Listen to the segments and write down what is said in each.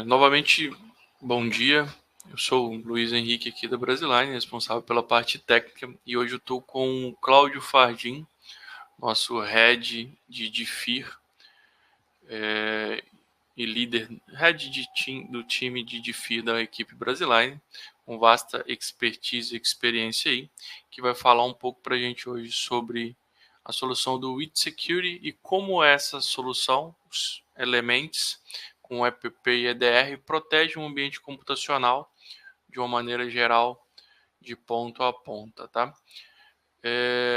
Novamente, bom dia. Eu sou o Luiz Henrique aqui da Brasiline, responsável pela parte técnica, e hoje eu estou com o Cláudio Fardim, nosso head de DeFi e líder, head do time de DeFi da equipe Brasiline, com vasta expertise e experiência aí, que vai falar um pouco para a gente hoje sobre a solução do WithSecurity e como essa solução, os elementos com EPP e EDR, protege o ambiente computacional de uma maneira geral, de ponta a ponta, tá?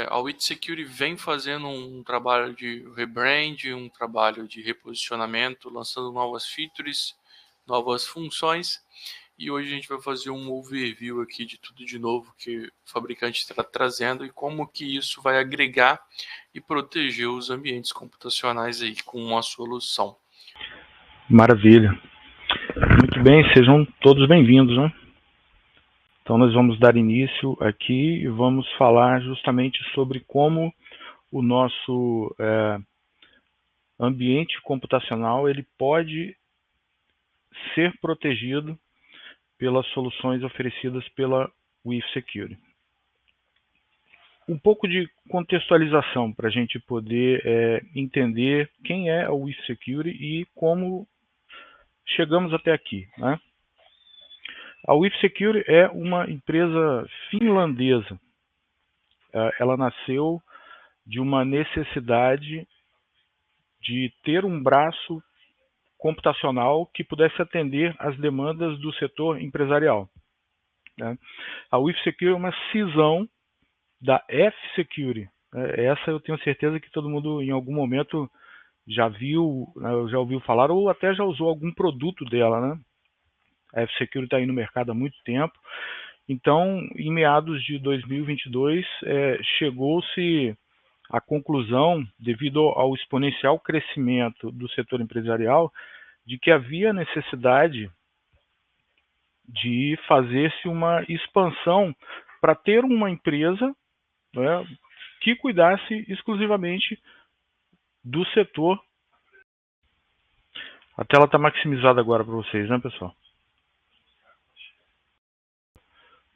A WithSecurity vem fazendo um trabalho de rebrand, um trabalho de reposicionamento, lançando novas features, novas funções, e hoje a gente vai fazer um overview aqui de tudo de novo que o fabricante está trazendo e como que isso vai agregar e proteger os ambientes computacionais aí com uma solução. Maravilha. Muito bem, sejam todos bem-vindos, né? Então nós vamos dar início aqui e vamos falar justamente sobre como o nosso ambiente computacional ele pode ser protegido pelas soluções oferecidas pela WithSecurity. Um pouco de contextualização para a gente poder entender quem é a WithSecurity e como chegamos até aqui, né? A WithSecurity é uma empresa finlandesa. Ela nasceu de uma necessidade de ter um braço computacional que pudesse atender às demandas do setor empresarial. A WithSecurity é uma cisão da F-Security. Essa eu tenho certeza que todo mundo em algum momento já viu, já ouviu falar ou até já usou algum produto dela, né? A F-Security está aí no mercado há muito tempo. Então, em meados de 2022, chegou-se à conclusão, devido ao exponencial crescimento do setor empresarial, de que havia necessidade de fazer-se uma expansão para ter uma empresa, né, que cuidasse exclusivamente do setor. A tela está maximizada agora para vocês, né, pessoal?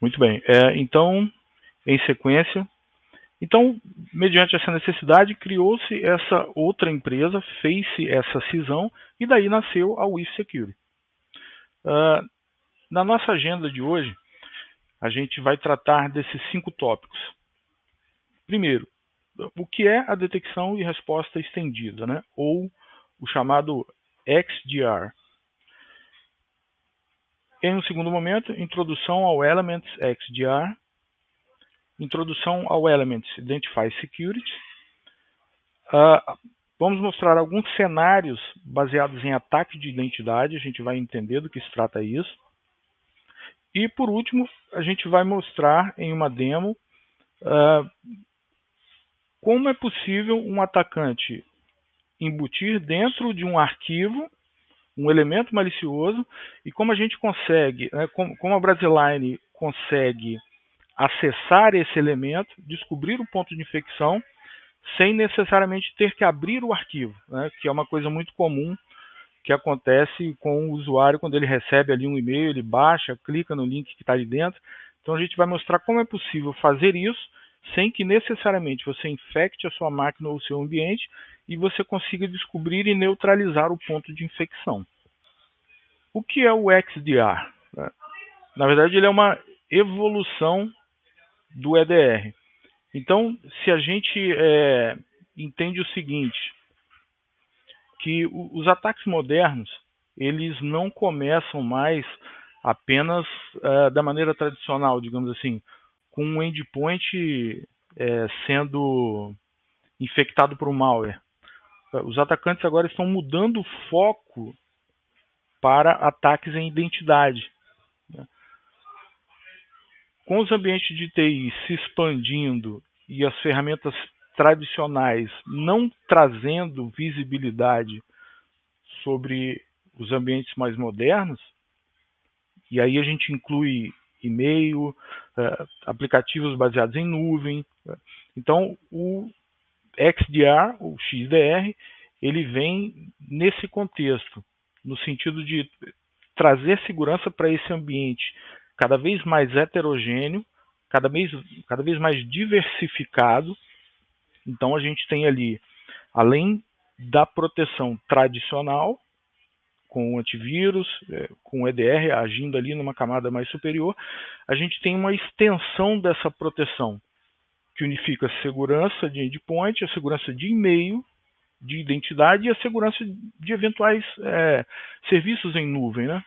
Muito bem. Então, em sequência, mediante essa necessidade, criou-se essa outra empresa, fez-se essa cisão e daí nasceu a WithSecurity. Na nossa agenda de hoje, a gente vai tratar desses 5 tópicos. Primeiro, o que é a detecção e resposta estendida, né? Ou o chamado XDR. Em um segundo momento, introdução ao Elements XDR, introdução ao Elements Identify Security. Vamos mostrar alguns cenários baseados em ataque de identidade, a gente vai entender do que se trata isso. E, por último, a gente vai mostrar em uma demo como é possível um atacante embutir dentro de um arquivo um elemento malicioso e como a gente consegue, como a Brasiline consegue acessar esse elemento, descobrir o ponto de infecção, sem necessariamente ter que abrir o arquivo, né, que é uma coisa muito comum que acontece com o usuário quando ele recebe ali um e-mail, ele baixa, clica no link que está ali dentro. Então a gente vai mostrar como é possível fazer isso sem que necessariamente você infecte a sua máquina ou o seu ambiente e você consiga descobrir e neutralizar o ponto de infecção. O que é o XDR? Na verdade, ele é uma evolução do EDR. Então, se a gente entende o seguinte, que os ataques modernos, eles não começam mais apenas da maneira tradicional, digamos assim, com um endpoint sendo infectado por um malware. Os atacantes agora estão mudando o foco para ataques em identidade. Com os ambientes de TI se expandindo e as ferramentas tradicionais não trazendo visibilidade sobre os ambientes mais modernos, e aí a gente inclui e-mail, aplicativos baseados em nuvem. Então, o XDR, o XDR, ele vem nesse contexto no sentido de trazer segurança para esse ambiente cada vez mais heterogêneo, cada vez mais diversificado. Então a gente tem ali, além da proteção tradicional, com o antivírus, com o EDR agindo ali numa camada mais superior, a gente tem uma extensão dessa proteção, que unifica a segurança de endpoint, a segurança de e-mail, de identidade e a segurança de eventuais serviços em nuvem, né?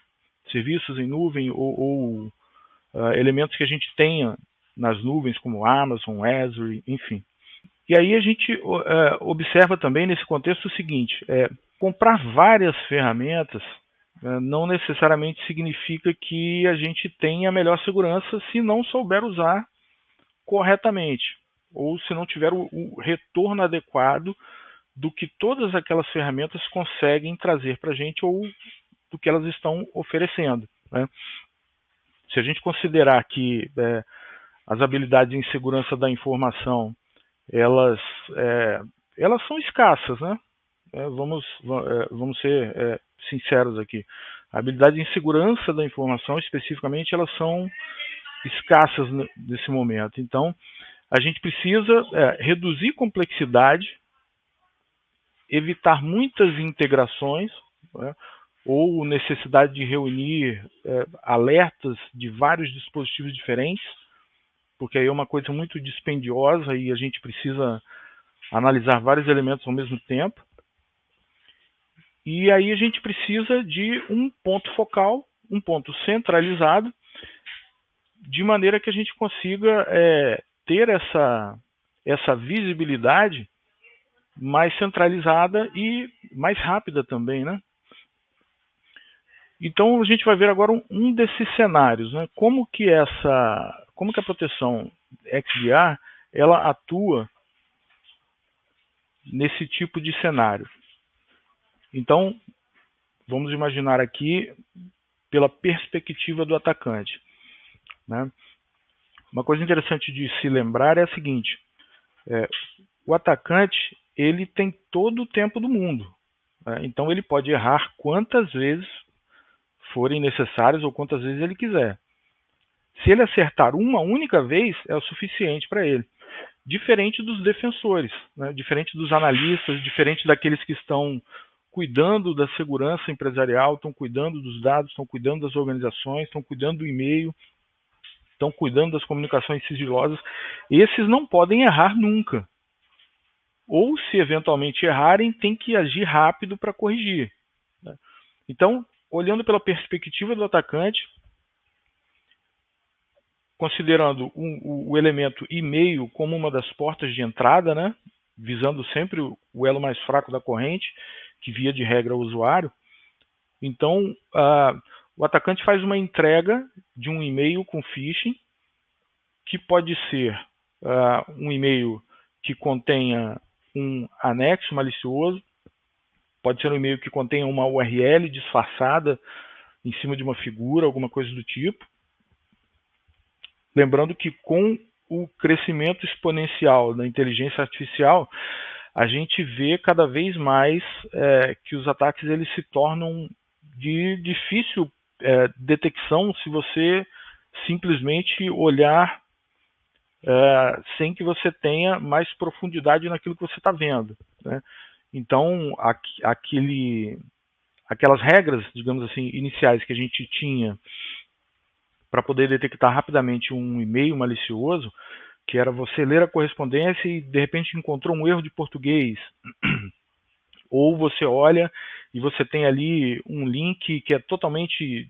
Serviços em nuvem ou elementos que a gente tenha nas nuvens, como Amazon, Azure, enfim. E aí a gente observa também nesse contexto o seguinte, comprar várias ferramentas não necessariamente significa que a gente tenha a melhor segurança se não souber usar corretamente, ou se não tiver o retorno adequado do que todas aquelas ferramentas conseguem trazer para a gente ou do que elas estão oferecendo, né? Se a gente considerar que as habilidades em segurança da informação elas são escassas, né? Vamos ser sinceros aqui. A habilidade em segurança da informação, especificamente, elas são escassas nesse momento. Então, a gente precisa reduzir complexidade, evitar muitas integrações, né, ou necessidade de reunir alertas de vários dispositivos diferentes, porque aí é uma coisa muito dispendiosa e a gente precisa analisar vários elementos ao mesmo tempo. E aí a gente precisa de um ponto focal, um ponto centralizado, de maneira que a gente consiga ter essa visibilidade mais centralizada e mais rápida também, né? Então a gente vai ver agora um desses cenários, né? Como que a proteção XDR ela atua nesse tipo de cenário. Então vamos imaginar aqui pela perspectiva do atacante, né? Uma coisa interessante de se lembrar é a seguinte: o atacante ele tem todo o tempo do mundo, né? Então ele pode errar quantas vezes forem necessárias ou quantas vezes ele quiser. Se ele acertar uma única vez, é o suficiente para ele. Diferente dos defensores, né? Diferente dos analistas, diferente daqueles que estão cuidando da segurança empresarial, estão cuidando dos dados, estão cuidando das organizações, estão cuidando do e-mail, estão cuidando das comunicações sigilosas. Esses não podem errar nunca. Ou, se eventualmente errarem, tem que agir rápido para corrigir, né? Então, olhando pela perspectiva do atacante, considerando o elemento e-mail como uma das portas de entrada, né, visando sempre o elo mais fraco da corrente, que via de regra é o usuário, então o atacante faz uma entrega de um e-mail com phishing, que pode ser um e-mail que contenha um anexo malicioso, pode ser um e-mail que contenha uma URL disfarçada em cima de uma figura, alguma coisa do tipo. Lembrando que com o crescimento exponencial da inteligência artificial, a gente vê cada vez mais que os ataques eles se tornam de difícil detecção se você simplesmente olhar sem que você tenha mais profundidade naquilo que você está vendo, né? Então, aquelas regras, digamos assim, iniciais que a gente tinha para poder detectar rapidamente um e-mail malicioso, que era você ler a correspondência e de repente encontrou um erro de português, ou você olha e você tem ali um link que é totalmente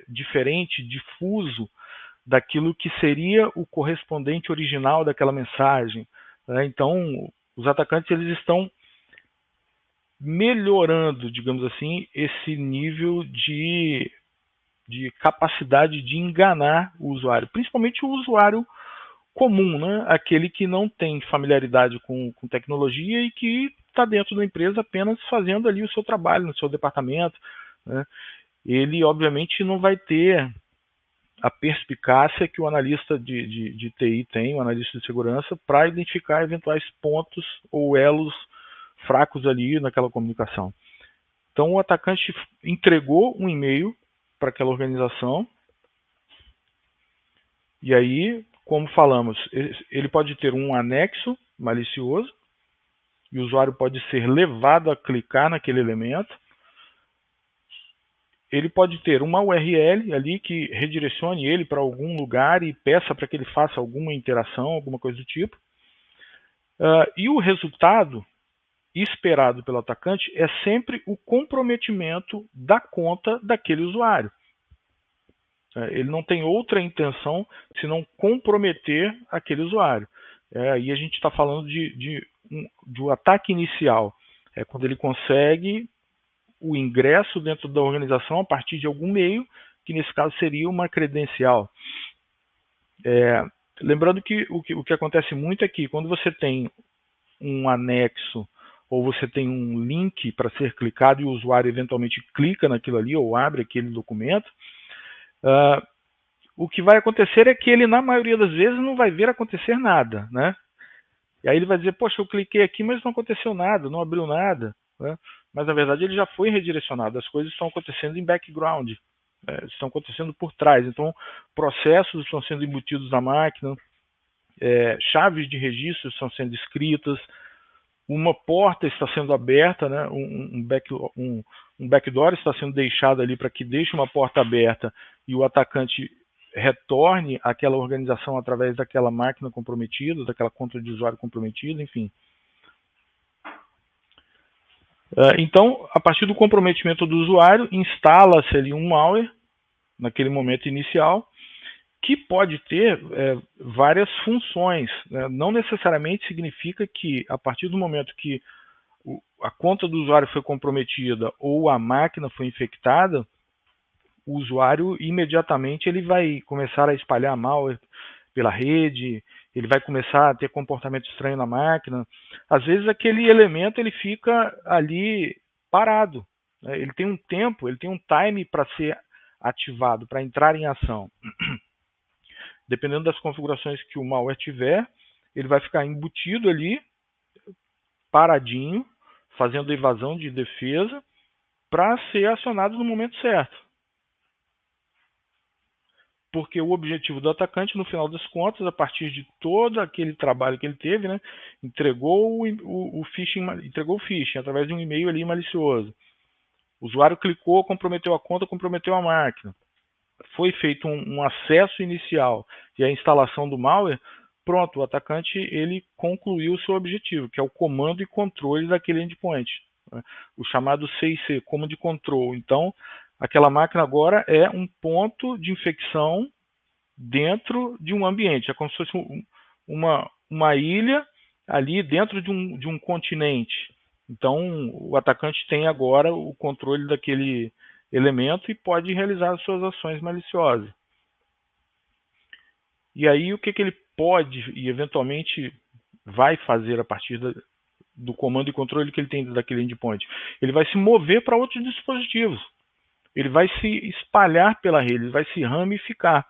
diferente, difuso daquilo que seria o correspondente original daquela mensagem, né? Então, os atacantes eles estão melhorando, digamos assim, esse nível de capacidade de enganar o usuário, principalmente o usuário comum, né? Aquele que não tem familiaridade com tecnologia e que está dentro da empresa apenas fazendo ali o seu trabalho no seu departamento, né? Ele, obviamente, não vai ter a perspicácia que o analista de TI tem, o analista de segurança, para identificar eventuais pontos ou elos fracos ali naquela comunicação. Então o atacante entregou um e-mail para aquela organização, e aí, como falamos, ele pode ter um anexo malicioso, e o usuário pode ser levado a clicar naquele elemento. Ele pode ter uma URL ali que redirecione ele para algum lugar e peça para que ele faça alguma interação, alguma coisa do tipo. E o resultado esperado pelo atacante é sempre o comprometimento da conta daquele usuário. Ele não tem outra intenção senão comprometer aquele usuário. Aí a gente está falando de um ataque inicial, quando ele consegue o ingresso dentro da organização a partir de algum meio, que nesse caso seria uma credencial. Lembrando que o que acontece muito é que quando você tem um anexo ou você tem um link para ser clicado e o usuário eventualmente clica naquilo ali ou abre aquele documento, o que vai acontecer é que ele, na maioria das vezes, não vai ver acontecer nada, né? E aí ele vai dizer, poxa, eu cliquei aqui, mas não aconteceu nada, não abriu nada, né? Mas na verdade ele já foi redirecionado, as coisas estão acontecendo em background, estão acontecendo por trás, então processos estão sendo embutidos na máquina, chaves de registro estão sendo escritas, uma porta está sendo aberta, né? um backdoor está sendo deixado ali para que deixe uma porta aberta e o atacante retorne àquela organização através daquela máquina comprometida, daquela conta de usuário comprometida, enfim. Então, a partir do comprometimento do usuário, instala-se ali um malware, naquele momento inicial, que pode ter várias funções. Não necessariamente significa que, a partir do momento que a conta do usuário foi comprometida ou a máquina foi infectada, o usuário imediatamente ele vai começar a espalhar malware pela rede, ele vai começar a ter comportamento estranho na máquina. Às vezes aquele elemento ele fica ali parado, né? Ele tem um tempo, ele tem um time para ser ativado, para entrar em ação. Dependendo das configurações que o malware tiver, ele vai ficar embutido ali, paradinho, fazendo evasão de defesa, para ser acionado no momento certo. Porque o objetivo do atacante, no final das contas, a partir de todo aquele trabalho que ele teve, né, entregou o phishing através de um e-mail ali malicioso. O usuário clicou, comprometeu a conta, comprometeu a máquina. Foi feito um acesso inicial e a instalação do malware, pronto, o atacante ele concluiu o seu objetivo, que é o comando e controle daquele endpoint, né? O chamado CIC, Command Control. Então, aquela máquina agora é um ponto de infecção dentro de um ambiente. É como se fosse uma ilha ali dentro de um continente. Então, o atacante tem agora o controle daquele elemento e pode realizar as suas ações maliciosas. E aí, o que ele pode e eventualmente vai fazer a partir do comando e controle que ele tem daquele endpoint? Ele vai se mover para outros dispositivos. Ele vai se espalhar pela rede, ele vai se ramificar.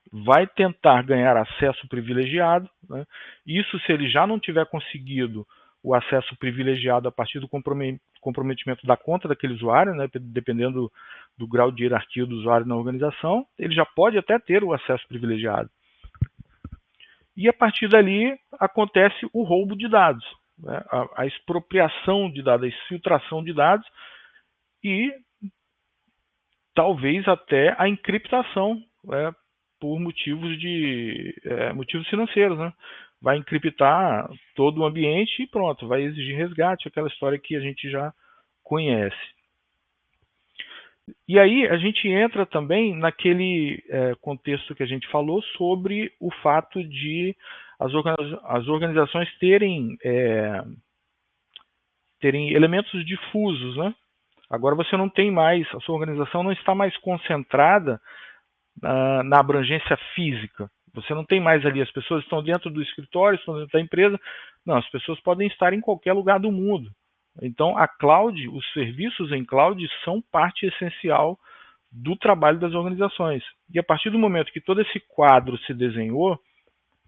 Vai tentar ganhar acesso privilegiado, né? Isso se ele já não tiver conseguido o acesso privilegiado a partir do comprometimento da conta daquele usuário, né? Dependendo do grau de hierarquia do usuário na organização, ele já pode até ter o acesso privilegiado. E a partir dali acontece o roubo de dados, né? A expropriação de dados, a exfiltração de dados e talvez até a encriptação, né? Por motivos financeiros, né? Vai encriptar todo o ambiente e pronto, vai exigir resgate, aquela história que a gente já conhece. E aí a gente entra também naquele contexto que a gente falou sobre o fato de as organizações terem elementos difusos, né? Agora você não tem mais, a sua organização não está mais concentrada na abrangência física. Você não tem mais ali, as pessoas estão dentro do escritório, estão dentro da empresa. Não, as pessoas podem estar em qualquer lugar do mundo. Então, a cloud, os serviços em cloud são parte essencial do trabalho das organizações. E a partir do momento que todo esse quadro se desenhou,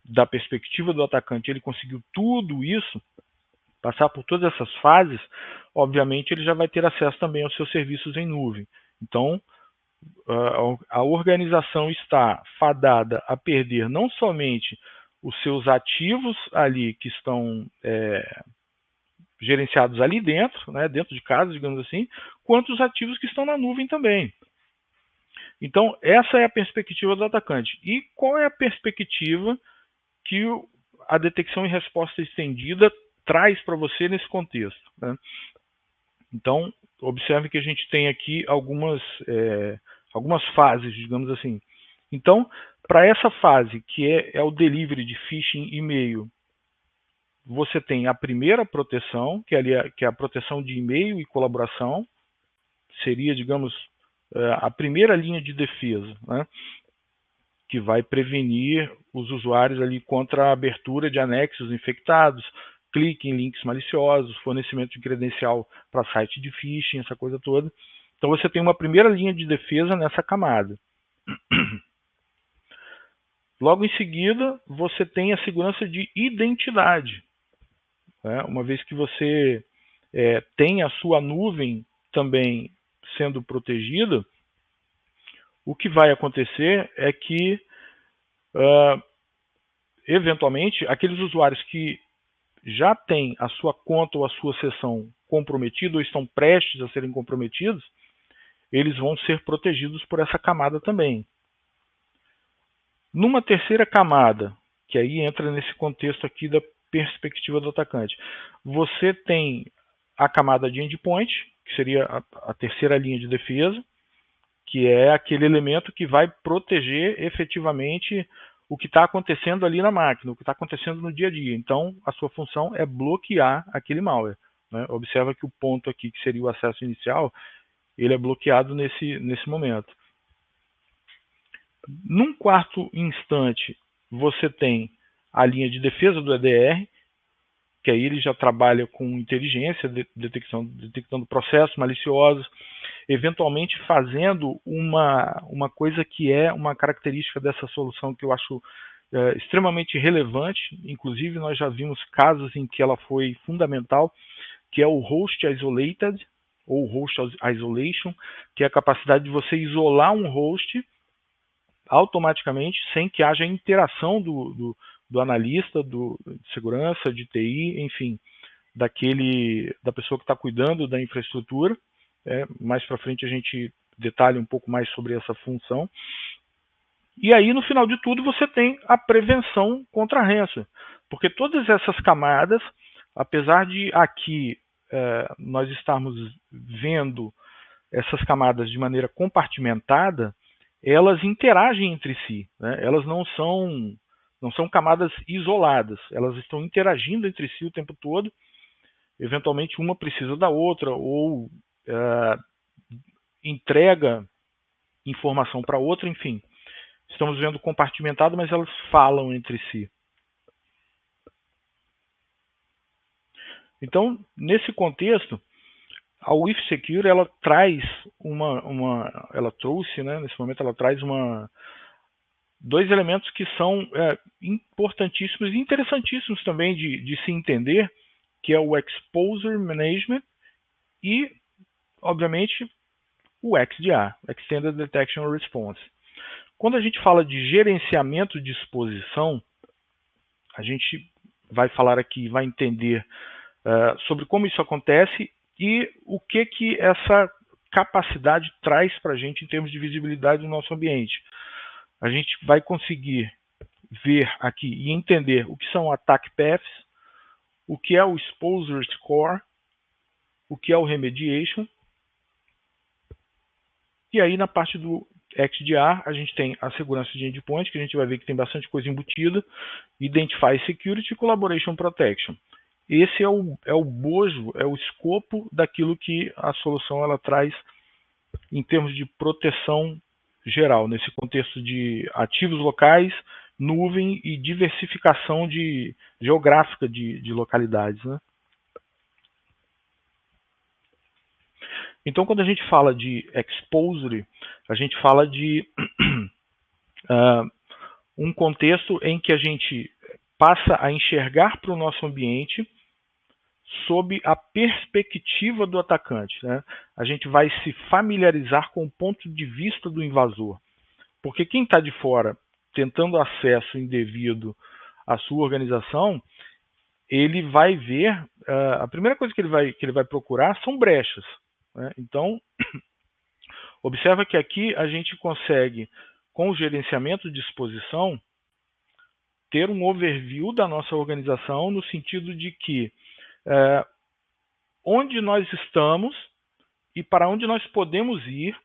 da perspectiva do atacante, ele conseguiu tudo isso, passar por todas essas fases, obviamente ele já vai ter acesso também aos seus serviços em nuvem. Então, a organização está fadada a perder não somente os seus ativos ali que estão gerenciados ali dentro, né, dentro de casa, digamos assim, quanto os ativos que estão na nuvem também. Então, essa é a perspectiva do atacante. E qual é a perspectiva que a detecção e resposta estendida traz para você nesse contexto, né? Então, observe que a gente tem aqui algumas fases, digamos assim. Então, para essa fase, que é o delivery de phishing e-mail, você tem a primeira proteção, que é a proteção de e-mail e colaboração, seria, digamos, a primeira linha de defesa, né, que vai prevenir os usuários ali contra a abertura de anexos infectados, clique em links maliciosos, fornecimento de credencial para site de phishing, essa coisa toda. Então você tem uma primeira linha de defesa nessa camada. Logo em seguida, você tem a segurança de identidade, né? Uma vez que você tem a sua nuvem também sendo protegida, o que vai acontecer é que, eventualmente, aqueles usuários que já têm a sua conta ou a sua sessão comprometida ou estão prestes a serem comprometidos, eles vão ser protegidos por essa camada também. Numa terceira camada, que aí entra nesse contexto aqui da perspectiva do atacante, você tem a camada de endpoint, que seria a terceira linha de defesa, que é aquele elemento que vai proteger efetivamente o que está acontecendo ali na máquina, o que está acontecendo no dia a dia. Então, a sua função é bloquear aquele malware, né? Observa que o ponto aqui, que seria o acesso inicial, ele é bloqueado nesse momento. Num quarto instante, você tem a linha de defesa do EDR, que aí ele já trabalha com inteligência, detectando processos maliciosos, eventualmente fazendo uma coisa que é uma característica dessa solução que eu acho extremamente relevante. Inclusive, nós já vimos casos em que ela foi fundamental, que é o Host Isolated, ou Host Isolation, que é a capacidade de você isolar um host automaticamente, sem que haja interação do analista, de segurança, de TI, enfim, da pessoa que está cuidando da infraestrutura. Mais para frente a gente detalha um pouco mais sobre essa função. E aí, no final de tudo, você tem a prevenção contra a ransomware, porque todas essas camadas, apesar de aqui nós estarmos vendo essas camadas de maneira compartimentada, elas interagem entre si, né? Elas não são camadas isoladas, elas estão interagindo entre si o tempo todo. Eventualmente uma precisa da outra, ou entrega informação para outra, enfim. Estamos vendo compartimentado, mas elas falam entre si. Então, nesse contexto, a WithSecure ela traz ela trouxe, né, nesse momento ela traz dois elementos que são importantíssimos e interessantíssimos também de se entender, que é o Exposure Management e, obviamente, o XDR, Extended Detection Response. Quando a gente fala de gerenciamento de exposição, a gente vai falar aqui, vai entender sobre como isso acontece e o que essa capacidade traz para a gente em termos de visibilidade do nosso ambiente. A gente vai conseguir ver aqui e entender o que são attack paths, o que é o exposure score, o que é o remediation. E aí na parte do XDR a gente tem a segurança de endpoint, que a gente vai ver que tem bastante coisa embutida, Identify Security e Collaboration Protection. Esse é o bojo, é o escopo daquilo que a solução ela traz em termos de proteção geral, nesse contexto de ativos locais, nuvem e diversificação geográfica de localidades, né? Então, quando a gente fala de exposure, a gente fala de um contexto em que a gente passa a enxergar para o nosso ambiente sob a perspectiva do atacante, né? A gente vai se familiarizar com o ponto de vista do invasor. Porque quem está de fora, tentando acesso indevido à sua organização, ele vai ver, a primeira coisa que ele vai procurar são brechas, né? Então, observa que aqui a gente consegue, com o gerenciamento de exposição, ter um overview da nossa organização no sentido de que onde nós estamos e para onde nós podemos ir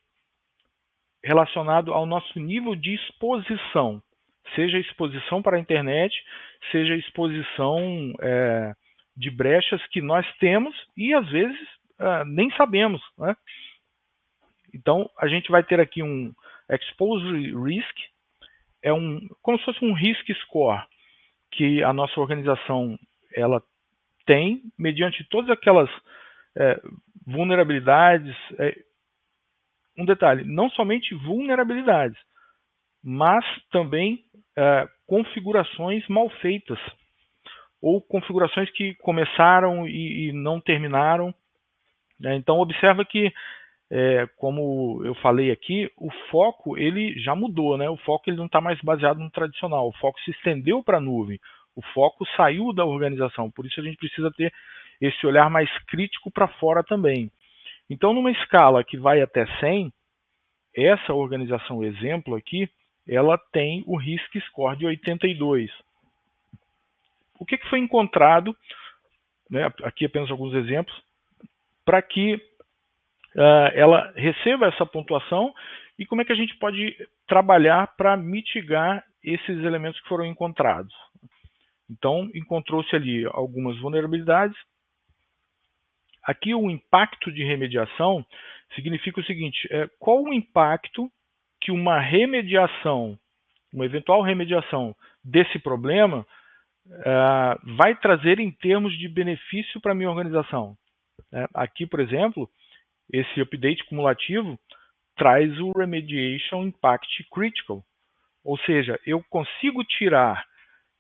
relacionado ao nosso nível de exposição, seja exposição para a internet, seja exposição de brechas que nós temos e às vezes nem sabemos, né? Então a gente vai ter aqui um exposure risk, como se fosse um risk score que a nossa organização ela tem mediante todas aquelas vulnerabilidades. Um detalhe, não somente vulnerabilidades, mas também configurações mal feitas ou configurações que começaram e não terminaram, né? Então observa que, como eu falei aqui, o foco ele já mudou, né? O foco ele não está mais baseado no tradicional, o foco se estendeu para a nuvem, o foco saiu da organização, por isso a gente precisa ter esse olhar mais crítico para fora também. Então, numa escala que vai até 100, essa organização exemplo aqui, ela tem o Risk Score de 82. O que foi encontrado, né, aqui apenas alguns exemplos, para que ela receba essa pontuação e como é que a gente pode trabalhar para mitigar esses elementos que foram encontrados. Então, encontrou-se ali algumas vulnerabilidades. Aqui o impacto de remediação significa o seguinte, qual o impacto que uma remediação, uma eventual remediação desse problema vai trazer em termos de benefício para a minha organização. Aqui, por exemplo, esse update cumulativo traz o Remediation Impact Critical, ou seja, eu consigo tirar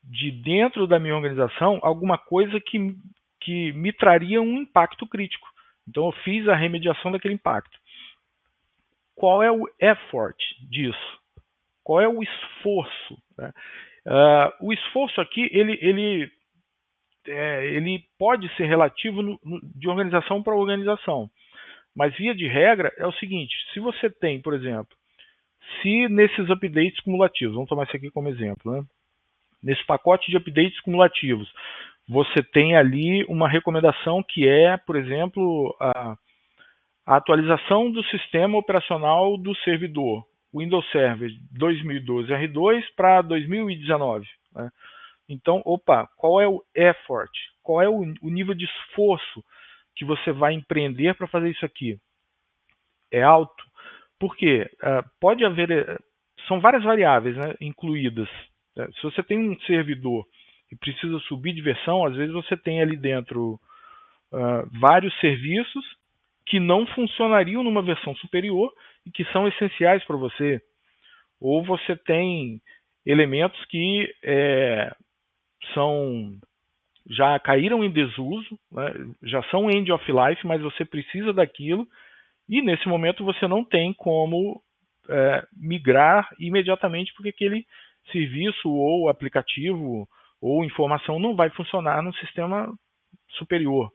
de dentro da minha organização alguma coisa que me traria um impacto crítico. Então eu fiz a remediação daquele impacto. Qual é o effort disso? Qual é o esforço, né? O esforço aqui ele pode ser relativo de organização para organização, mas via de regra é o seguinte: se você tem, por exemplo, se nesses updates cumulativos, vamos tomar isso aqui como exemplo, né? Nesse pacote de updates cumulativos, você tem ali uma recomendação que é, por exemplo, a atualização do sistema operacional do servidor, Windows Server 2012 R2 para 2019. Né? Então, qual é o effort? Qual é o nível de esforço que você vai empreender para fazer isso aqui? É alto? Por quê? Pode haver... São várias variáveis, né, incluídas. Se você tem um servidor e precisa subir de versão, às vezes você tem ali dentro vários serviços que não funcionariam numa versão superior e que são essenciais para você. Ou você tem elementos que já caíram em desuso, né, já são end of life, mas você precisa daquilo e nesse momento você não tem como migrar imediatamente porque aquele serviço ou aplicativo ou informação não vai funcionar no sistema superior.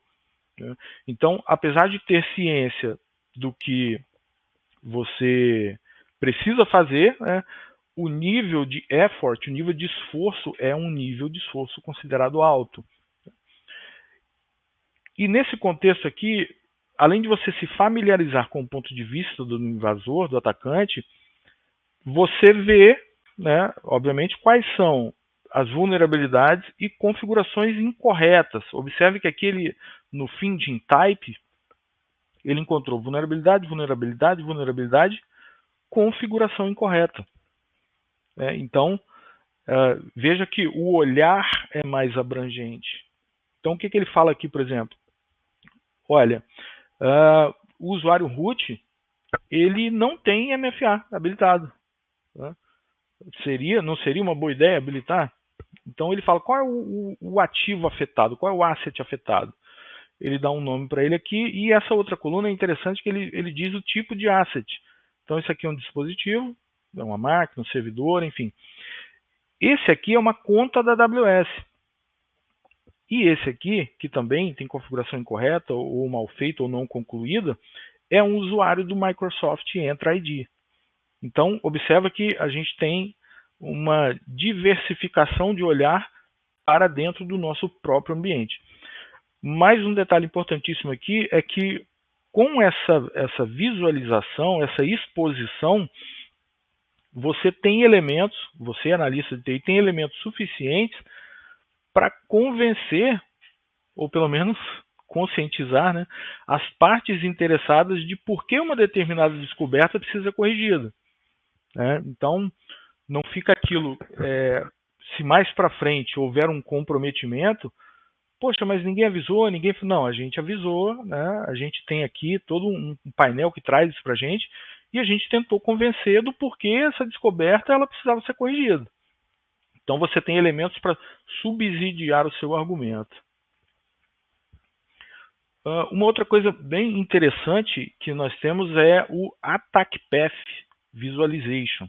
Né? Então, apesar de ter ciência do que você precisa fazer, né, o nível de effort, o nível de esforço é um nível de esforço considerado alto. E nesse contexto aqui, além de você se familiarizar com o ponto de vista do invasor, do atacante, você vê, né, obviamente, quais são as vulnerabilidades e configurações incorretas. Observe que aqui no Finding Type, ele encontrou vulnerabilidade, vulnerabilidade, vulnerabilidade, configuração incorreta. Então, veja que o olhar é mais abrangente. Então, o que ele fala aqui, por exemplo? Olha, o usuário root, ele não tem MFA habilitado. Né? Não seria uma boa ideia habilitar? Então ele fala qual é o ativo afetado, qual é o asset afetado. ele dá um nome para ele aqui, e essa outra coluna é interessante que ele diz o tipo de asset. Então isso aqui é um dispositivo, é uma máquina, um servidor, enfim. Esse aqui é uma conta da AWS. E esse aqui, que também tem configuração incorreta, ou mal feita, ou não concluída, é um usuário do Microsoft Entra ID. Então, observa que a gente tem uma diversificação de olhar para dentro do nosso próprio ambiente. Mais um detalhe importantíssimo aqui é que com essa visualização, essa exposição, você tem elementos, você analista de TI, tem elementos suficientes para convencer, ou pelo menos conscientizar, né, as partes interessadas de por que uma determinada descoberta precisa ser corrigida. Né? Então, não fica aquilo, se mais para frente houver um comprometimento, poxa, mas ninguém avisou, ninguém... Não, a gente avisou, né? A gente tem aqui todo um painel que traz isso para a gente, e a gente tentou convencer do porquê essa descoberta ela precisava ser corrigida. Então você tem elementos para subsidiar o seu argumento. Uma outra coisa bem interessante que nós temos é o Attack Path Visualization.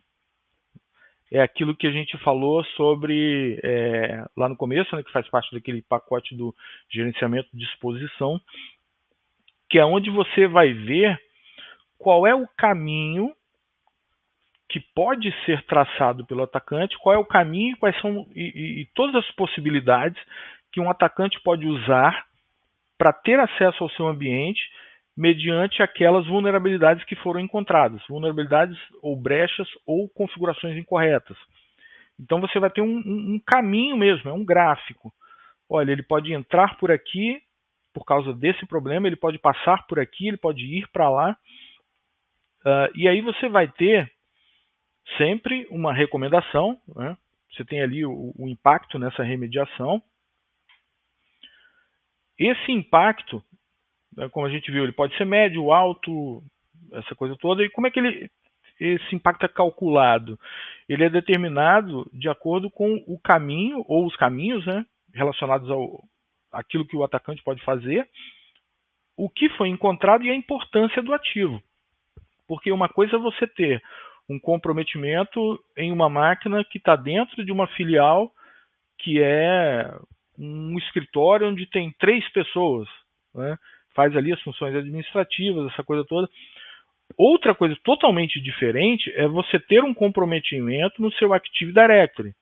É aquilo que a gente falou sobre lá no começo, né, que faz parte daquele pacote do gerenciamento de exposição, que é onde você vai ver qual é o caminho que pode ser traçado pelo atacante, qual é o caminho, quais são e todas as possibilidades que um atacante pode usar para ter acesso ao seu ambiente mediante aquelas vulnerabilidades que foram encontradas, vulnerabilidades ou brechas ou configurações incorretas. Então você vai ter um caminho mesmo, é um gráfico. Olha, ele pode entrar por aqui por causa desse problema, ele pode passar por aqui, ele pode ir para lá. E aí você vai ter sempre uma recomendação, né? Você tem ali o impacto nessa remediação. Esse impacto, como a gente viu, ele pode ser médio, alto, essa coisa toda. E como é que esse impacto é calculado? Ele é determinado de acordo com o caminho, ou os caminhos, né, relacionados àquilo que o atacante pode fazer, o que foi encontrado e a importância do ativo. Porque uma coisa é você ter um comprometimento em uma máquina que está dentro de uma filial que é um escritório onde tem 3 pessoas, né? Faz ali as funções administrativas, essa coisa toda. Outra coisa totalmente diferente é você ter um comprometimento no seu Active Directory,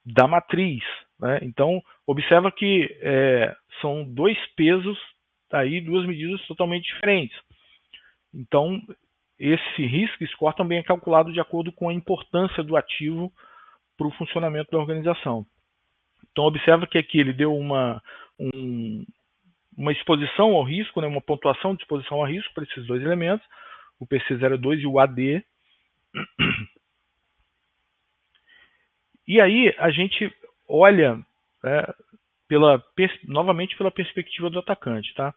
da matriz. Né? Então, observa que são 2 pesos, aí 2 medidas totalmente diferentes. Então, esse risk score também é calculado de acordo com a importância do ativo para o funcionamento da organização. Então, observa que aqui ele deu uma exposição ao risco, né, uma pontuação de exposição ao risco para esses 2 elementos, o PC02 e o AD. E aí a gente olha novamente pela perspectiva do atacante. Tá?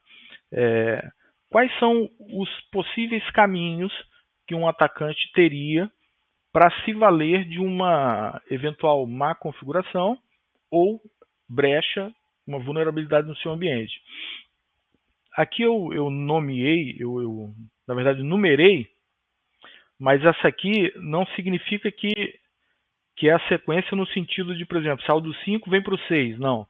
Quais são os possíveis caminhos que um atacante teria para se valer de uma eventual má configuração ou brecha, uma vulnerabilidade no seu ambiente? Aqui eu nomeei, na verdade numerei, mas essa aqui não significa que é a sequência no sentido de, por exemplo, saiu do 5, vem para o 6. Não.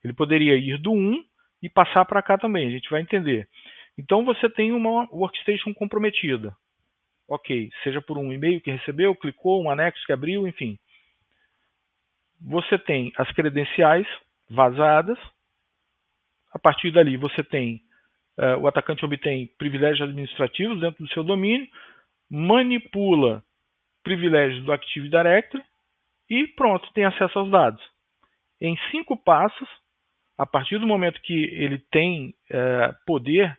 Ele poderia ir do 1 e passar para cá também, a gente vai entender. Então você tem uma workstation comprometida. Ok, seja por um e-mail que recebeu, clicou, um anexo que abriu, enfim. Você tem as credenciais vazadas. A partir dali você tem, o atacante obtém privilégios administrativos dentro do seu domínio, manipula privilégios do Active Directory e pronto, tem acesso aos dados. Em 5 passos, a partir do momento que ele tem poder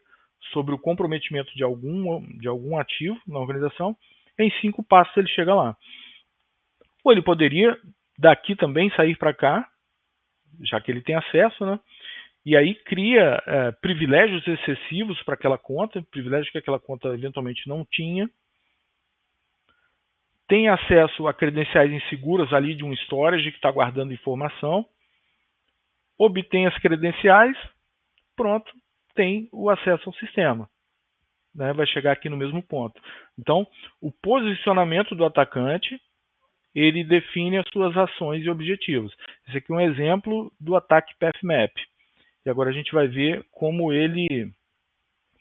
sobre o comprometimento de algum ativo na organização, em 5 passos ele chega lá. Ou ele poderia daqui também sair para cá, já que ele tem acesso, né? E aí cria privilégios excessivos para aquela conta, privilégios que aquela conta eventualmente não tinha. Tem acesso a credenciais inseguras ali de um storage que está guardando informação. Obtém as credenciais, pronto, tem o acesso ao sistema. Né? Vai chegar aqui no mesmo ponto. Então, o posicionamento do atacante, ele define as suas ações e objetivos. Esse aqui é um exemplo do ataque PathMap. E agora a gente vai ver como ele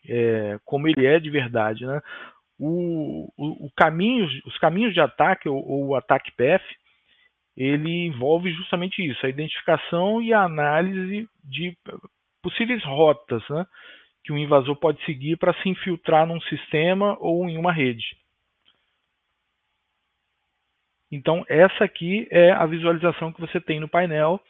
é de verdade. Né? Os caminhos de ataque, ou o ataque path, ele envolve justamente isso, a identificação e a análise de possíveis rotas, né, que um invasor pode seguir para se infiltrar num sistema ou em uma rede. Então, essa aqui é a visualização que você tem no painel,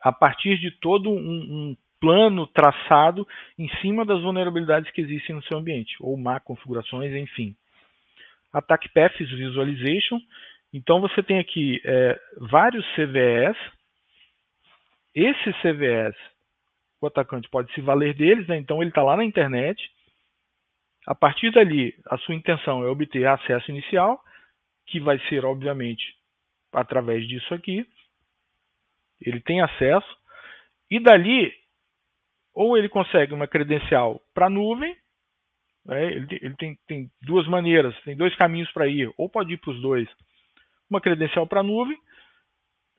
a partir de todo um plano traçado em cima das vulnerabilidades que existem no seu ambiente, ou má configurações, enfim. Attack Path Visualization. Então, você tem aqui vários CVEs. Esses CVEs, o atacante pode se valer deles, né? Então ele está lá na internet. A partir dali, a sua intenção é obter acesso inicial, que vai ser, obviamente, através disso aqui. Ele tem acesso. E dali, ou ele consegue uma credencial para a nuvem, né? Ele tem duas maneiras, tem dois caminhos para ir, ou pode ir para os dois. Uma credencial para a nuvem.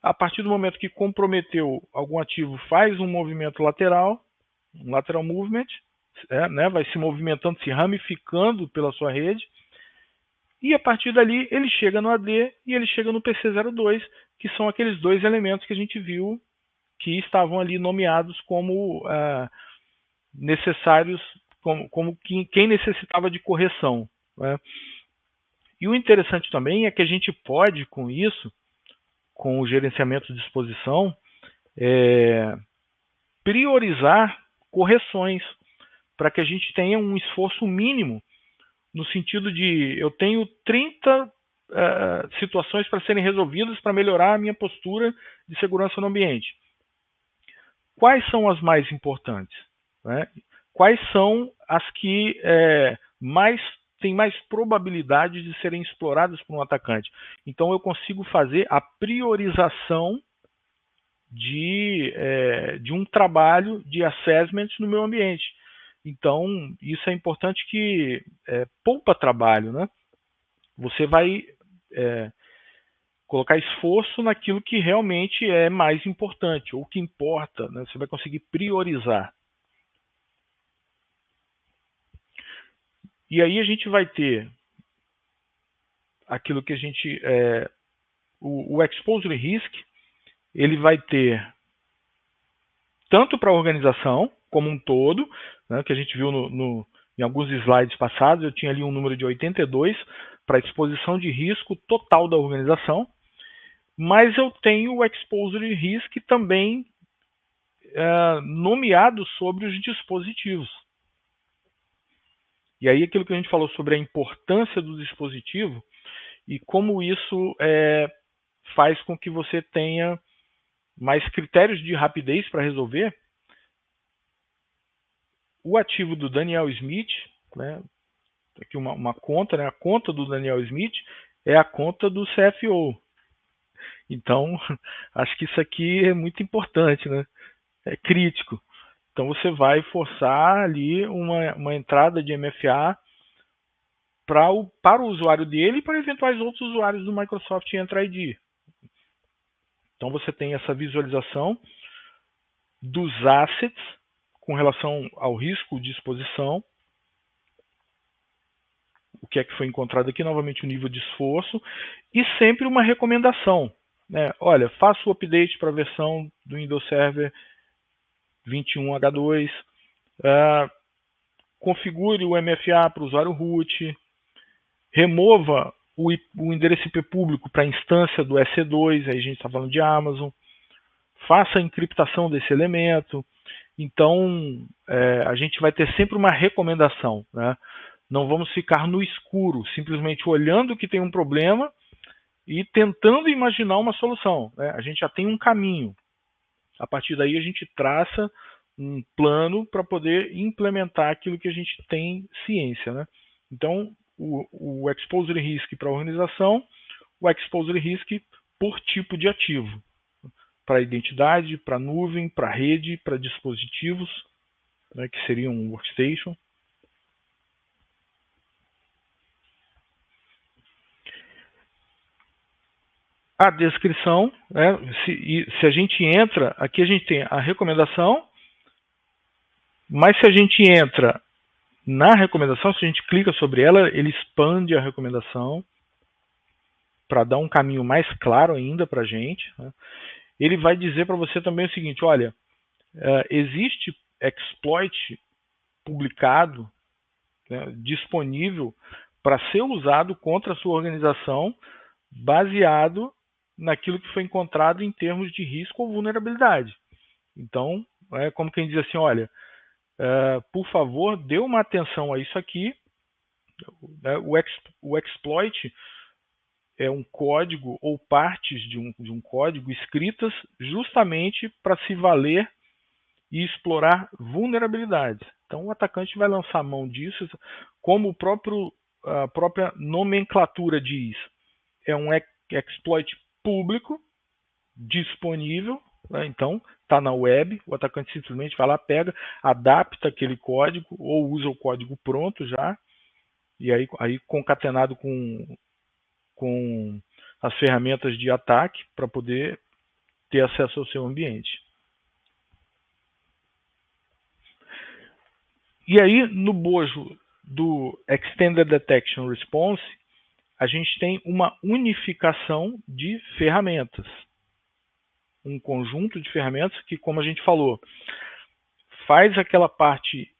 A partir do momento que comprometeu algum ativo, faz um movimento lateral, um lateral movement, né, vai se movimentando, se ramificando pela sua rede, e a partir dali ele chega no AD e ele chega no PC02, que são aqueles dois elementos que a gente viu que estavam ali nomeados como necessários, como quem necessitava de correção. Né? E o interessante também é que a gente pode, com isso, com o gerenciamento de exposição, priorizar correções para que a gente tenha um esforço mínimo, no sentido de eu tenho 30 situações para serem resolvidas para melhorar a minha postura de segurança no ambiente. Quais são as mais importantes? Né? Quais são as que têm mais probabilidade de serem exploradas por um atacante? Então eu consigo fazer a priorização de um trabalho de assessment no meu ambiente. Então, isso é importante, que poupa trabalho, né? Você vai colocar esforço naquilo que realmente é mais importante, ou que importa, né? Você vai conseguir priorizar. E aí a gente vai ter aquilo que a gente... o Exposure Risk, ele vai ter tanto para a organização como um todo, né, que a gente viu em alguns slides passados, eu tinha ali um número de 82 para exposição de risco total da organização, mas eu tenho o Exposure Risk também nomeado sobre os dispositivos. E aí aquilo que a gente falou sobre a importância do dispositivo e como isso faz com que você tenha mais critérios de rapidez para resolver. O ativo do Daniel Smith, né, aqui uma conta, né, a conta do Daniel Smith é a conta do CFO. Então, acho que isso aqui é muito importante, né? É crítico. Então, você vai forçar ali uma entrada de MFA para o usuário dele e para eventuais outros usuários do Microsoft Entra ID. Então, você tem essa visualização dos assets com relação ao risco de exposição, o que é que foi encontrado aqui, novamente o nível de esforço, e sempre uma recomendação. Né? Olha, faça o update para a versão do Windows Server 21H2, configure o MFA para o usuário root, remova o endereço IP público para a instância do EC2, aí a gente está falando de Amazon, faça a encriptação desse elemento. Então, a gente vai ter sempre uma recomendação, né? Não vamos ficar no escuro, simplesmente olhando que tem um problema e tentando imaginar uma solução. Né? A gente já tem um caminho. A partir daí, a gente traça um plano para poder implementar aquilo que a gente tem ciência. Né? Então, o Exposure Risk para a organização, o Exposure Risk por tipo de ativo. para identidade, para nuvem, para rede, para dispositivos, né, que seria um workstation. A descrição, né, se a gente entra, aqui a gente tem a recomendação, mas se a gente entra na recomendação, se a gente clica sobre ela, ele expande a recomendação para dar um caminho mais claro ainda para a gente, né. Ele vai dizer para você também o seguinte, olha, existe exploit publicado, né, disponível para ser usado contra a sua organização, baseado naquilo que foi encontrado em termos de risco ou vulnerabilidade. Então, é como quem diz assim, olha, por favor, dê uma atenção a isso aqui. O exploit é um código ou partes de um código escritas justamente para se valer e explorar vulnerabilidades. Então o atacante vai lançar mão disso, como a própria nomenclatura diz. É um exploit público, disponível, né? Então está na web, o atacante simplesmente vai lá, pega, adapta aquele código ou usa o código pronto já, e aí concatenado com as ferramentas de ataque para poder ter acesso ao seu ambiente. E aí, no bojo do Extended Detection Response, a gente tem uma unificação de ferramentas. Um conjunto de ferramentas que, como a gente falou, faz aquela parte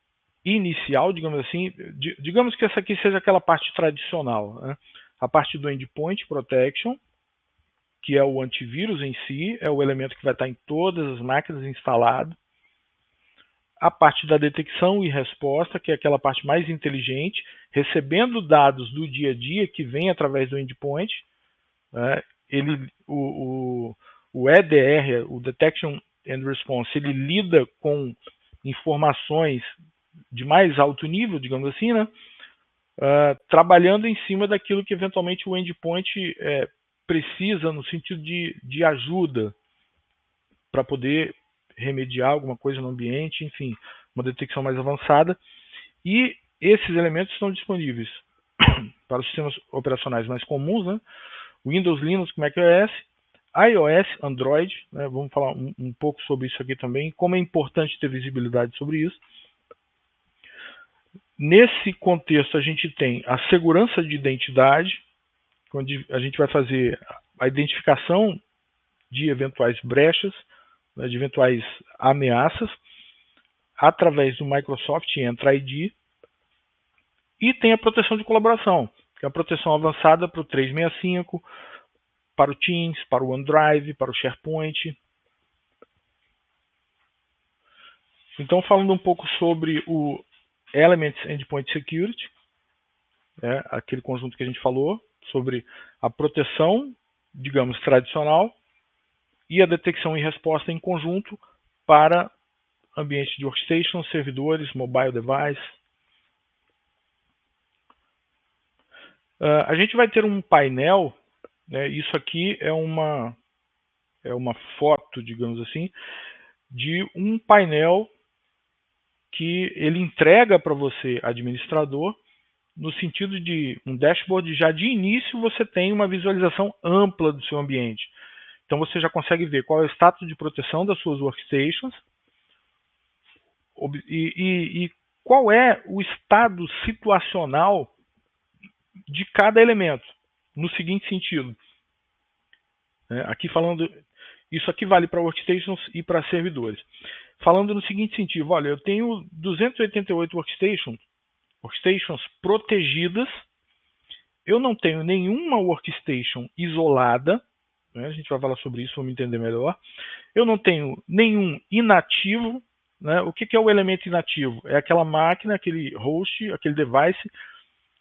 inicial, digamos assim, digamos que essa aqui seja aquela parte tradicional, né? A parte do Endpoint Protection, que é o antivírus em si, é o elemento que vai estar em todas as máquinas instalado. A parte da detecção e resposta, que é aquela parte mais inteligente, recebendo dados do dia a dia que vem através do endpoint. Né? O EDR, o Detection and Response, ele lida com informações de mais alto nível, digamos assim, né? Trabalhando em cima daquilo que eventualmente o endpoint precisa no sentido de ajuda para poder remediar alguma coisa no ambiente, enfim, uma detecção mais avançada. E esses elementos estão disponíveis para os sistemas operacionais mais comuns, né? Windows, Linux, macOS, iOS, Android, né? Vamos falar um pouco sobre isso aqui também, como é importante ter visibilidade sobre isso. Nesse contexto, a gente tem a segurança de identidade, onde a gente vai fazer a identificação de eventuais brechas, né, de eventuais ameaças, através do Microsoft Entra ID, e tem a proteção de colaboração, que é a proteção avançada para o 365, para o Teams, para o OneDrive, para o SharePoint. Então, falando um pouco sobre o Elements Endpoint Security, aquele conjunto que a gente falou, sobre a proteção, digamos, tradicional, e a detecção e resposta em conjunto para ambientes de workstation, servidores, mobile device. A gente vai ter um painel, né, isso aqui é uma foto, digamos assim, de um painel que ele entrega para você, administrador, no sentido de um dashboard, já de início você tem uma visualização ampla do seu ambiente. Então você já consegue ver qual é o status de proteção das suas workstations e qual é o estado situacional de cada elemento, no seguinte sentido. Aqui falando, isso aqui vale para workstations e para servidores. Falando no seguinte sentido, olha, eu tenho 288 workstations protegidas, eu não tenho nenhuma workstation isolada, né? A gente vai falar sobre isso, vamos entender melhor. Eu não tenho nenhum inativo, né? O que é o elemento inativo? É aquela máquina, aquele host, aquele device,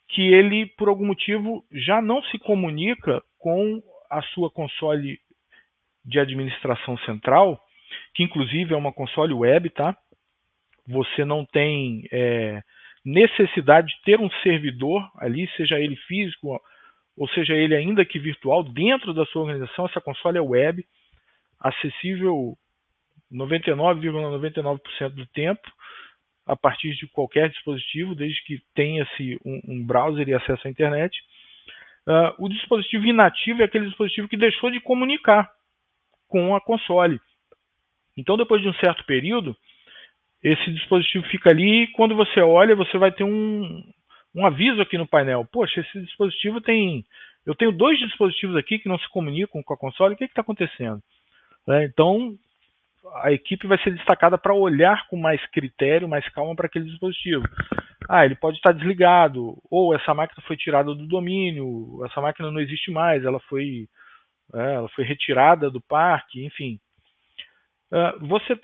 que ele, por algum motivo, já não se comunica com a sua console de administração central, que inclusive é uma console web, tá? Você não tem necessidade de ter um servidor ali, seja ele físico ou seja ele ainda que virtual, dentro da sua organização. Essa console é web. acessível 99,99% do tempo, a partir de qualquer dispositivo, desde que tenha-se um browser e acesso à internet. O dispositivo inativo é aquele dispositivo que deixou de comunicar com a console. Então, depois de um certo período, esse dispositivo fica ali e quando você olha, você vai ter um aviso aqui no painel. Poxa, esse dispositivo tem... Eu tenho 2 dispositivos aqui que não se comunicam com a console, o que está acontecendo? Então, a equipe vai ser destacada para olhar com mais critério, mais calma para aquele dispositivo. Ele pode estar desligado, ou essa máquina foi tirada do domínio, essa máquina não existe mais, ela foi retirada do parque, enfim. Você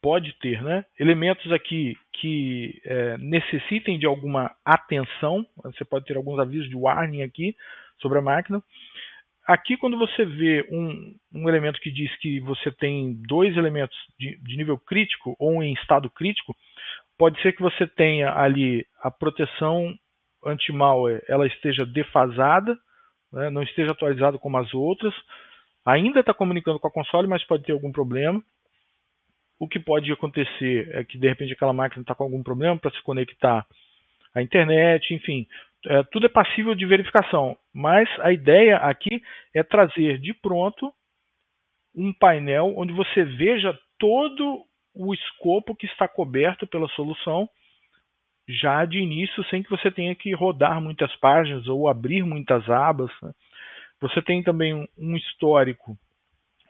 pode ter, né, elementos aqui que necessitem de alguma atenção. Você pode ter alguns avisos de warning aqui sobre a máquina. Aqui, quando você vê um elemento que diz que você tem 2 elementos de nível crítico ou em estado crítico, pode ser que você tenha ali a proteção anti-malware, ela esteja defasada, né, não esteja atualizada como as outras, ainda está comunicando com a console, mas pode ter algum problema. O que pode acontecer é que, de repente, aquela máquina está com algum problema para se conectar à internet, enfim. Tudo é passível de verificação, mas a ideia aqui é trazer de pronto um painel onde você veja todo o escopo que está coberto pela solução já de início, sem que você tenha que rodar muitas páginas ou abrir muitas abas, né? Você tem também um histórico,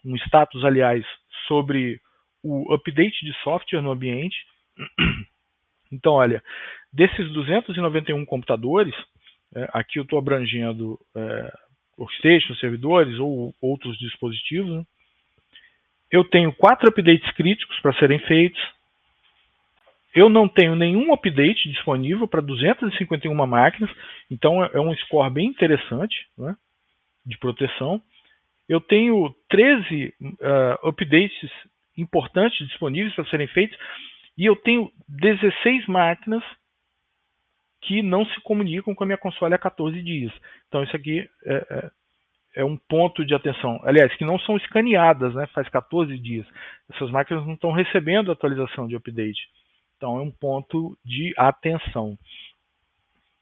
um status, aliás, sobre o update de software no ambiente. Então, olha, desses 291 computadores, aqui eu estou abrangendo workstations, servidores ou outros dispositivos, né? Eu tenho 4 updates críticos para serem feitos. Eu não tenho nenhum update disponível para 251 máquinas, então é um score bem interessante, né, de proteção. Eu tenho 13 updates importantes disponíveis para serem feitos e eu tenho 16 máquinas que não se comunicam com a minha console há 14 dias. Então isso aqui é um ponto de atenção. Aliás, que não são escaneadas, né, faz 14 dias. Essas máquinas não estão recebendo atualização de update. Então é um ponto de atenção.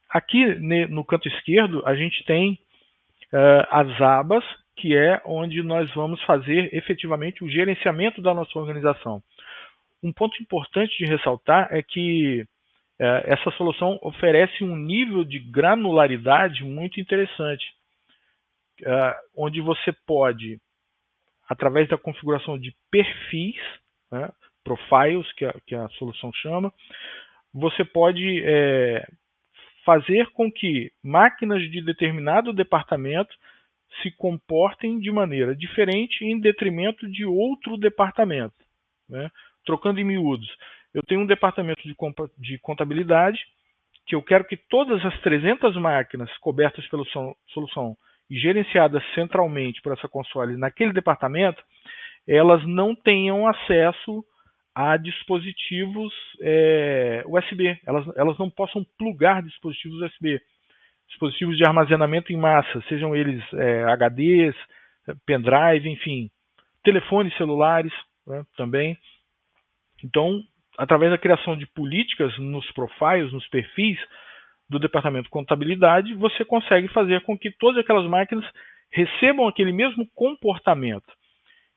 Aqui no canto esquerdo a gente tem as abas, que é onde nós vamos fazer efetivamente o gerenciamento da nossa organização. Um ponto importante de ressaltar é que essa solução oferece um nível de granularidade muito interessante, onde você pode, através da configuração de perfis, né, profiles, que a solução chama, você pode fazer com que máquinas de determinado departamento se comportem de maneira diferente em detrimento de outro departamento, né? Trocando em miúdos, eu tenho um departamento de contabilidade que eu quero que todas as 300 máquinas cobertas pela solução e gerenciadas centralmente por essa console naquele departamento, elas não tenham acesso a dispositivos USB. Elas não possam plugar dispositivos USB. Dispositivos de armazenamento em massa, sejam eles HDs, pendrive, enfim, telefones celulares, né, também. Então, através da criação de políticas nos profiles, nos perfis do departamento de contabilidade, você consegue fazer com que todas aquelas máquinas recebam aquele mesmo comportamento.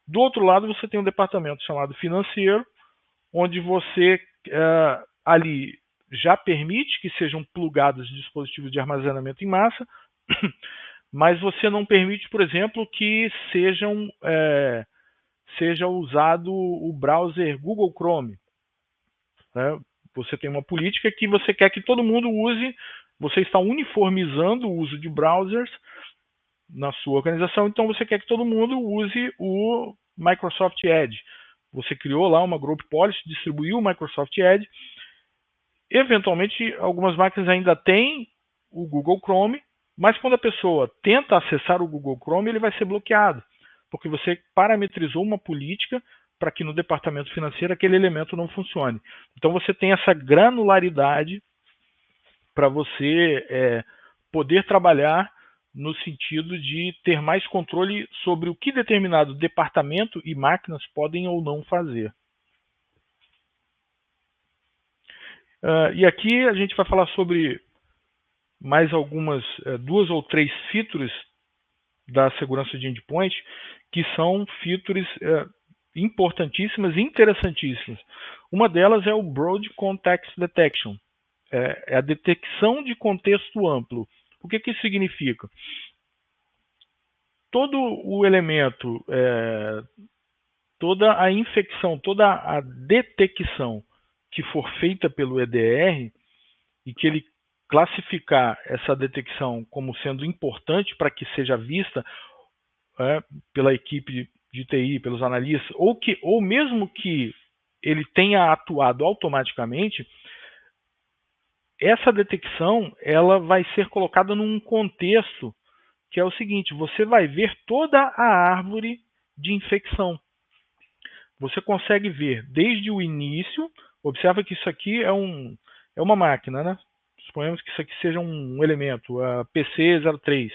Do outro lado, você tem um departamento chamado financeiro, onde você ali já permite que sejam plugados dispositivos de armazenamento em massa, mas você não permite, por exemplo, que seja usado o browser Google Chrome, né? Você tem uma política que você quer que todo mundo use, você está uniformizando o uso de browsers na sua organização, então você quer que todo mundo use o Microsoft Edge. Você criou lá uma Group Policy, distribuiu o Microsoft Edge. Eventualmente, algumas máquinas ainda têm o Google Chrome, mas quando a pessoa tenta acessar o Google Chrome, ele vai ser bloqueado, porque você parametrizou uma política para que no departamento financeiro aquele elemento não funcione. Então você tem essa granularidade para você poder trabalhar no sentido de ter mais controle sobre o que determinado departamento e máquinas podem ou não fazer. E aqui a gente vai falar sobre mais algumas, 2 ou 3 features da segurança de endpoint, que são features importantíssimas e interessantíssimas. Uma delas é o Broad Context Detection, é a detecção de contexto amplo. O que isso significa? Todo o elemento, toda a infecção, toda a detecção que for feita pelo EDR e que ele classificar essa detecção como sendo importante para que seja vista pela equipe de TI, pelos analistas, ou mesmo que ele tenha atuado automaticamente, essa detecção ela vai ser colocada num contexto que é o seguinte: você vai ver toda a árvore de infecção. Você consegue ver desde o início. Observa que isso aqui é uma máquina, né? Suponhamos que isso aqui seja um elemento, a PC03.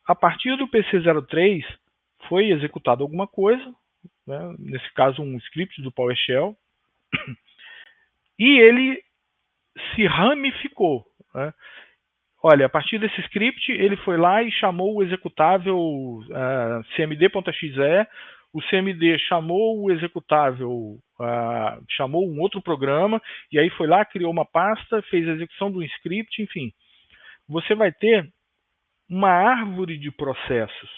A partir do PC03 foi executado alguma coisa, né? Nesse caso um script do PowerShell, e ele se ramificou, né? Olha, a partir desse script, ele foi lá e chamou o executável cmd.exe, o cmd chamou o executável, chamou um outro programa, e aí foi lá, criou uma pasta, fez a execução de um script, enfim. Você vai ter uma árvore de processos,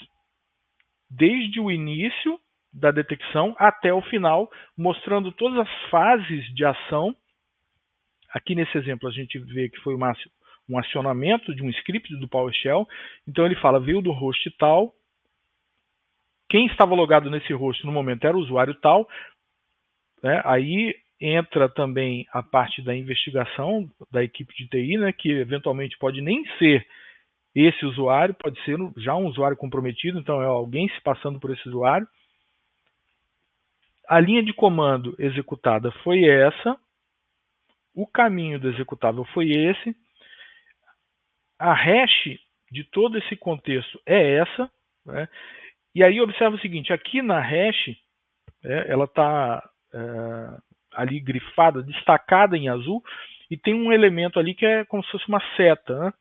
desde o início da detecção até o final, mostrando todas as fases de ação. Aqui nesse exemplo a gente vê que foi um acionamento de um script do PowerShell. Então ele fala, veio do host tal, quem estava logado nesse host no momento era o usuário tal, né? Aí entra também a parte da investigação da equipe de TI, né? Que eventualmente pode nem ser esse usuário, pode ser já um usuário comprometido, então é alguém se passando por esse usuário. A linha de comando executada foi essa, o caminho do executável foi esse, a hash de todo esse contexto é essa, né? E aí observa o seguinte, aqui na hash, ela está ali grifada, destacada em azul, e tem um elemento ali que é como se fosse uma seta, né?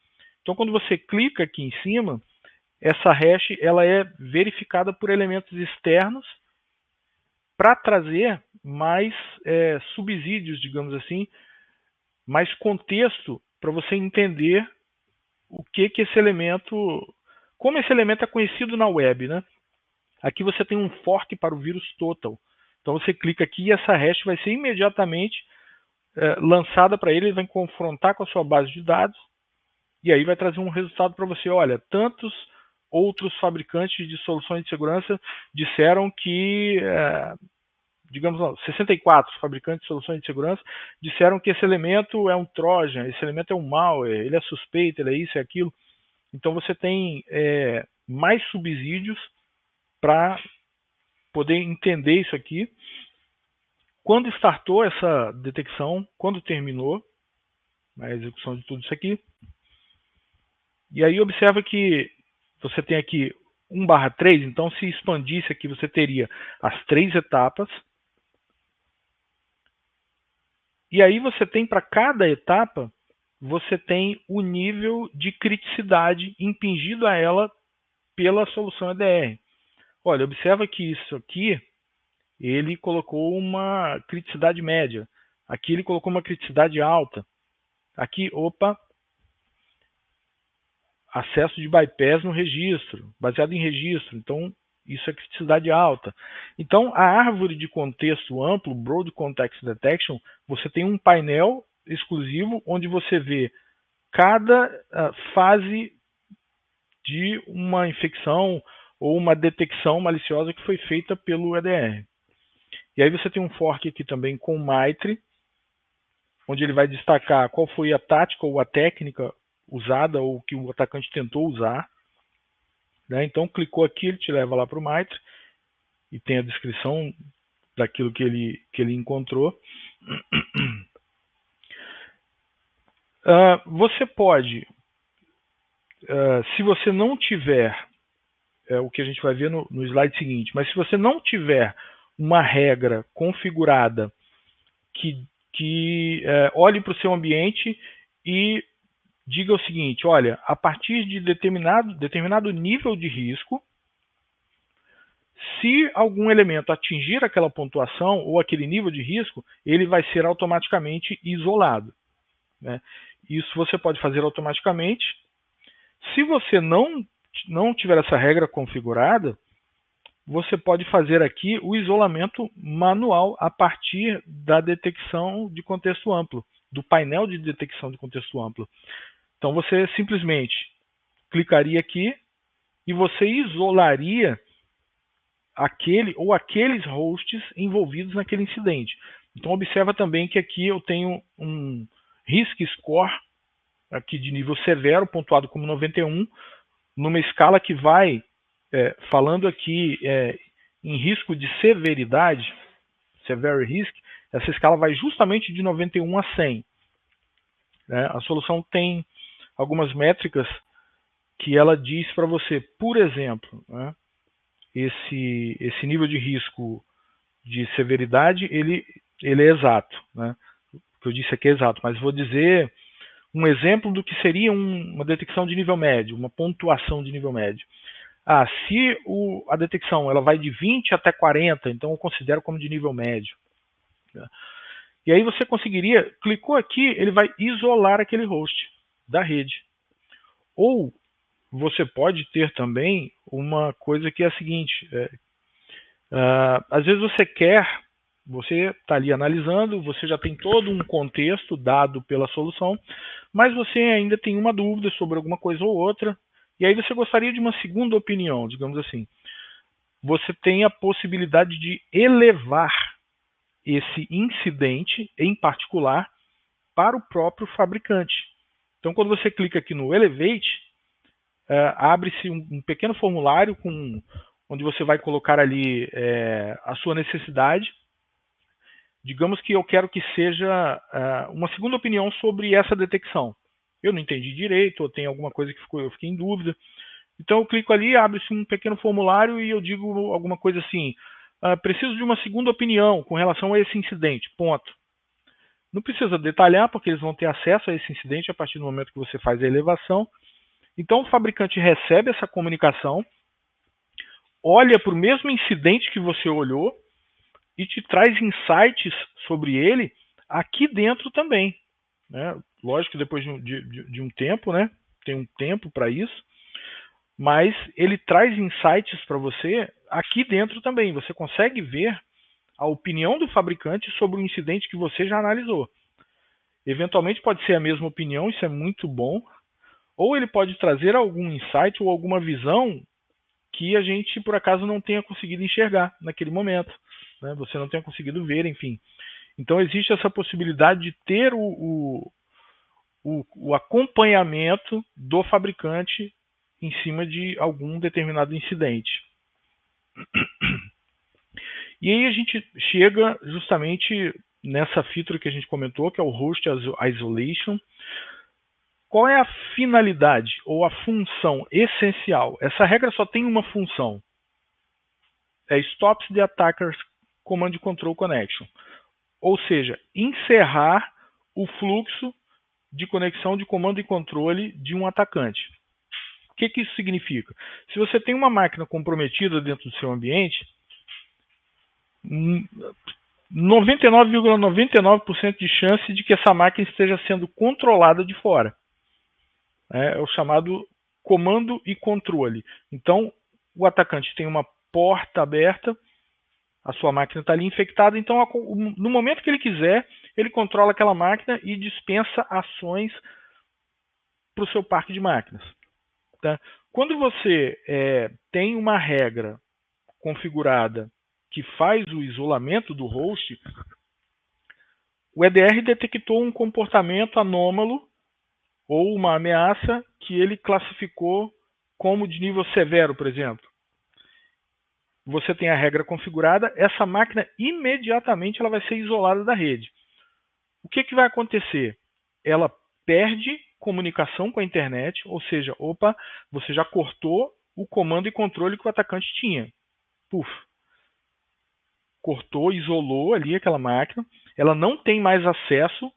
Então quando você clica aqui em cima, essa hash ela é verificada por elementos externos para trazer mais subsídios, digamos assim, mais contexto para você entender o que esse elemento, como esse elemento é conhecido na web, né? Aqui você tem um fork para o vírus total. Então você clica aqui e essa hash vai ser imediatamente lançada para ele vai confrontar com a sua base de dados e aí vai trazer um resultado para você. Olha, tantos outros fabricantes de soluções de segurança disseram que, digamos, 64 fabricantes de soluções de segurança disseram que esse elemento é um trojan, esse elemento é um malware, ele é suspeito, ele é isso e aquilo. Então você tem mais subsídios para poder entender isso aqui. Quando startou essa detecção, quando terminou a execução de tudo isso aqui. E aí observa que você tem aqui 1/3, então se expandisse aqui você teria as 3 etapas. E aí você tem para cada etapa, você tem o nível de criticidade impingido a ela pela solução EDR. Olha, observa que isso aqui, ele colocou uma criticidade média. Aqui ele colocou uma criticidade alta. Aqui, opa, acesso de bypass no registro, baseado em registro. Então, isso é criticidade alta. Então, a árvore de contexto amplo, Broad Context Detection, você tem um painel exclusivo onde você vê cada fase de uma infecção ou uma detecção maliciosa que foi feita pelo EDR. E aí você tem um fork aqui também com o MITRE, onde ele vai destacar qual foi a tática ou a técnica usada ou que o atacante tentou usar. Né? Então, clicou aqui, ele te leva lá para o MITRE e tem a descrição daquilo que ele encontrou. Você pode se você não tiver, o que a gente vai ver no slide seguinte, mas se você não tiver uma regra configurada que olhe para o seu ambiente e diga o seguinte: olha, a partir de determinado nível de risco, se algum elemento atingir aquela pontuação ou aquele nível de risco, ele vai ser automaticamente isolado, né? Isso você pode fazer automaticamente. Se você não tiver essa regra configurada, você pode fazer aqui o isolamento manual a partir da detecção de contexto amplo, do painel de detecção de contexto amplo. Então você simplesmente clicaria aqui e você isolaria aquele ou aqueles hosts envolvidos naquele incidente. Então observa também que aqui eu tenho um risk score aqui de nível severo, pontuado como 91, numa escala que vai falando aqui em risco de severidade, severe risk, essa escala vai justamente de 91 a 100. Né? A solução tem algumas métricas que ela diz para você, por exemplo, né, esse nível de risco de severidade, ele é exato. Né? O que eu disse aqui é exato, mas vou dizer um exemplo do que seria uma detecção de nível médio, uma pontuação de nível médio. Se a detecção ela vai de 20 até 40, então eu considero como de nível médio. E aí você conseguiria, clicou aqui, ele vai isolar aquele host da rede. Ou você pode ter também uma coisa que é a seguinte, às vezes você está ali analisando, você já tem todo um contexto dado pela solução, mas você ainda tem uma dúvida sobre alguma coisa ou outra, e aí você gostaria de uma segunda opinião, digamos assim. Você tem a possibilidade de elevar esse incidente, em particular, para o próprio fabricante. Então, quando você clica aqui no Elevate, abre-se um pequeno formulário onde você vai colocar ali a sua necessidade. Digamos que eu quero que seja uma segunda opinião sobre essa detecção. Eu não entendi direito, ou tem alguma coisa que eu fiquei em dúvida. Então eu clico ali, abre-se um pequeno formulário e eu digo alguma coisa assim: preciso de uma segunda opinião com relação a esse incidente, ponto. Não precisa detalhar, porque eles vão ter acesso a esse incidente a partir do momento que você faz a elevação. Então o fabricante recebe essa comunicação, olha para o mesmo incidente que você olhou e te traz insights sobre ele aqui dentro também. Né? Lógico que depois de um tempo, né? Tem um tempo para isso, mas ele traz insights para você aqui dentro também. Você consegue ver a opinião do fabricante sobre o incidente que você já analisou. Eventualmente pode ser a mesma opinião, isso é muito bom, ou ele pode trazer algum insight ou alguma visão que a gente, por acaso, não tenha conseguido enxergar naquele momento. Né? Você não tenha conseguido ver, enfim. Então existe essa possibilidade de ter o acompanhamento do fabricante em cima de algum determinado incidente. E aí a gente chega justamente nessa feature que a gente comentou, que é o Host Isolation. Qual é a finalidade ou a função essencial? Essa regra só tem uma função. É Stops the Attacker's Command Control Connection. Ou seja, encerrar o fluxo de conexão de comando e controle de um atacante. O que isso significa? Se você tem uma máquina comprometida dentro do seu ambiente, 99,99% de chance de que essa máquina esteja sendo controlada de fora. É o chamado comando e controle. Então, o atacante tem uma porta aberta, a sua máquina está ali infectada, então no momento que ele quiser, ele controla aquela máquina e dispensa ações para o seu parque de máquinas. Tá? Quando você tem uma regra configurada que faz o isolamento do host, o EDR detectou um comportamento anômalo ou uma ameaça que ele classificou como de nível severo, por exemplo. Você tem a regra configurada, essa máquina imediatamente ela vai ser isolada da rede. O que vai acontecer? Ela perde comunicação com a internet, ou seja, opa, você já cortou o comando e controle que o atacante tinha. Puf, cortou, isolou ali aquela máquina, ela não tem mais acesso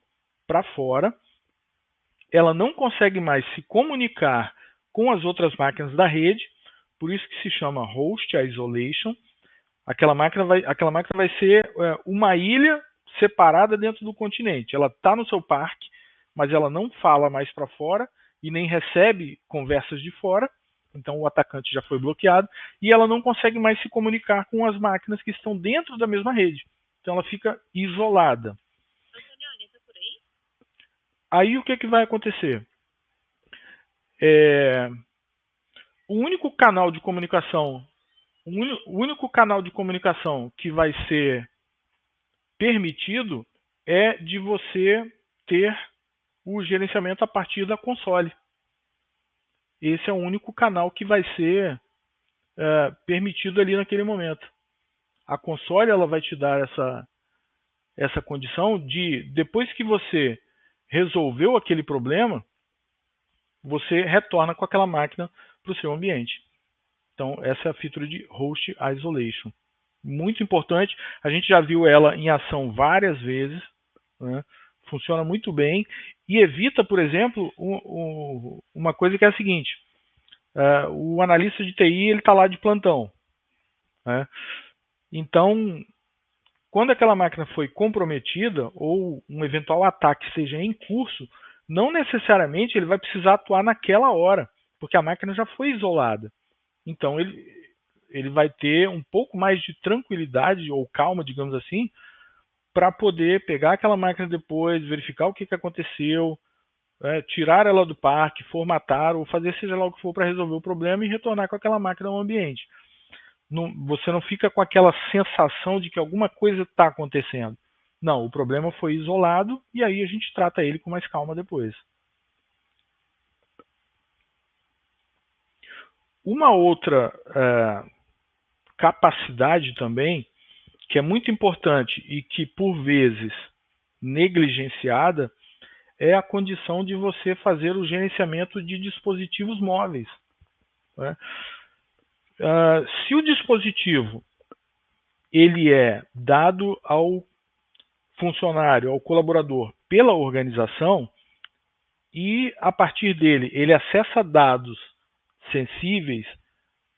para fora, ela não consegue mais se comunicar com as outras máquinas da rede, por isso que se chama Host Isolation. Aquela máquina vai ser uma ilha separada dentro do continente. Ela está no seu parque, mas ela não fala mais para fora e nem recebe conversas de fora. Então o atacante já foi bloqueado e ela não consegue mais se comunicar com as máquinas que estão dentro da mesma rede. Então ela fica isolada. Aí o que vai acontecer? O único canal de comunicação que vai ser permitido é de você ter o gerenciamento a partir da console. Esse é o único canal que vai ser permitido ali naquele momento. A console ela vai te dar essa condição de, depois que você resolveu aquele problema, você retorna com aquela máquina para o seu ambiente. Então, essa é a feature de Host Isolation. Muito importante, a gente já viu ela em ação várias vezes, né? Funciona muito bem e evita, por exemplo, uma coisa que é a seguinte, o analista de TI está lá de plantão, né? Então, quando aquela máquina foi comprometida ou um eventual ataque seja em curso, não necessariamente ele vai precisar atuar naquela hora, porque a máquina já foi isolada. Então ele vai ter um pouco mais de tranquilidade ou calma, digamos assim, para poder pegar aquela máquina depois, verificar o que aconteceu, tirar ela do parque, formatar ou fazer seja lá o que for para resolver o problema e retornar com aquela máquina ao ambiente. Você não fica com aquela sensação de que alguma coisa está acontecendo. Não, o problema foi isolado e aí a gente trata ele com mais calma depois. Uma outra capacidade também, que é muito importante e que por vezes negligenciada, é a condição de você fazer o gerenciamento de dispositivos móveis, né? Se o dispositivo ele é dado ao funcionário, ao colaborador pela organização e a partir dele ele acessa dados sensíveis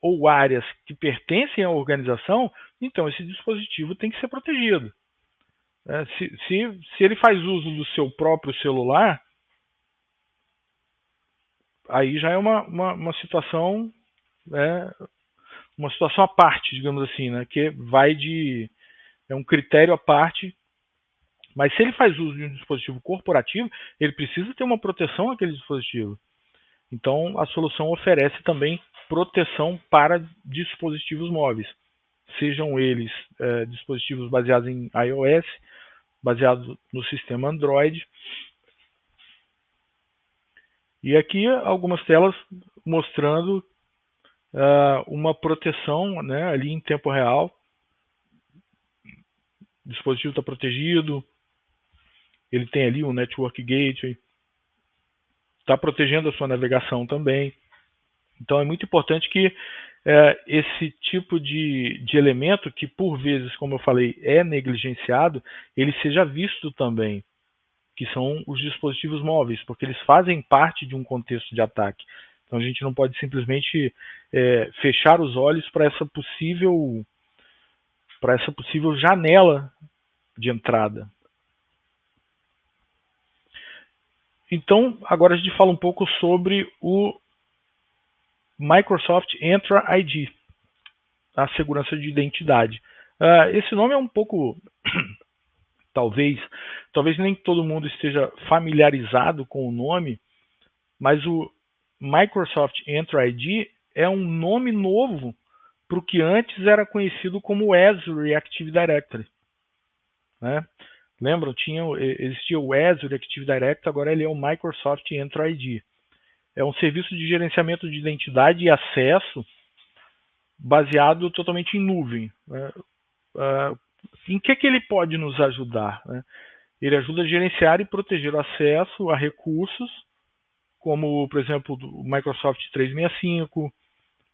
ou áreas que pertencem à organização, então esse dispositivo tem que ser protegido. Se ele faz uso do seu próprio celular, aí já é uma situação à parte, digamos assim, né? Que é um critério à parte. Mas se ele faz uso de um dispositivo corporativo, ele precisa ter uma proteção àquele dispositivo. Então a solução oferece também proteção para dispositivos móveis, sejam eles dispositivos baseados em iOS, baseados no sistema Android. E aqui algumas telas mostrando uma proteção, né, ali em tempo real. O dispositivo está protegido, ele tem ali um Network Gateway, está protegendo a sua navegação também. Então é muito importante que esse tipo de elemento, que por vezes, como eu falei, é negligenciado, ele seja visto também, que são os dispositivos móveis, porque eles fazem parte de um contexto de ataque. Então a gente não pode simplesmente fechar os olhos para essa possível janela de entrada. Então, agora a gente fala um pouco sobre o Microsoft Entra ID, a segurança de identidade. Esse nome é um pouco, talvez nem todo mundo esteja familiarizado com o nome, mas o Microsoft Entra ID é um nome novo para o que antes era conhecido como Azure Active Directory, né? Lembram? Existia o Azure Active Directory, agora ele é o Microsoft Entra ID. É um serviço de gerenciamento de identidade e acesso baseado totalmente em nuvem, né? Em que ele pode nos ajudar, né? Ele ajuda a gerenciar e proteger o acesso a recursos como, por exemplo, o Microsoft 365,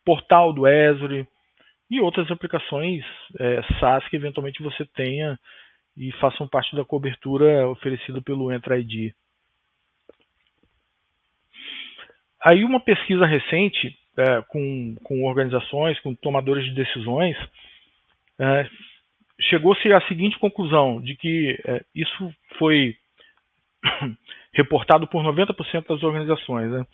portal do Azure e outras aplicações SaaS que eventualmente você tenha e façam parte da cobertura oferecida pelo Entra ID. Aí uma pesquisa recente com organizações, com tomadores de decisões, chegou-se à seguinte conclusão, de que isso foi reportado por 90% das organizações, né,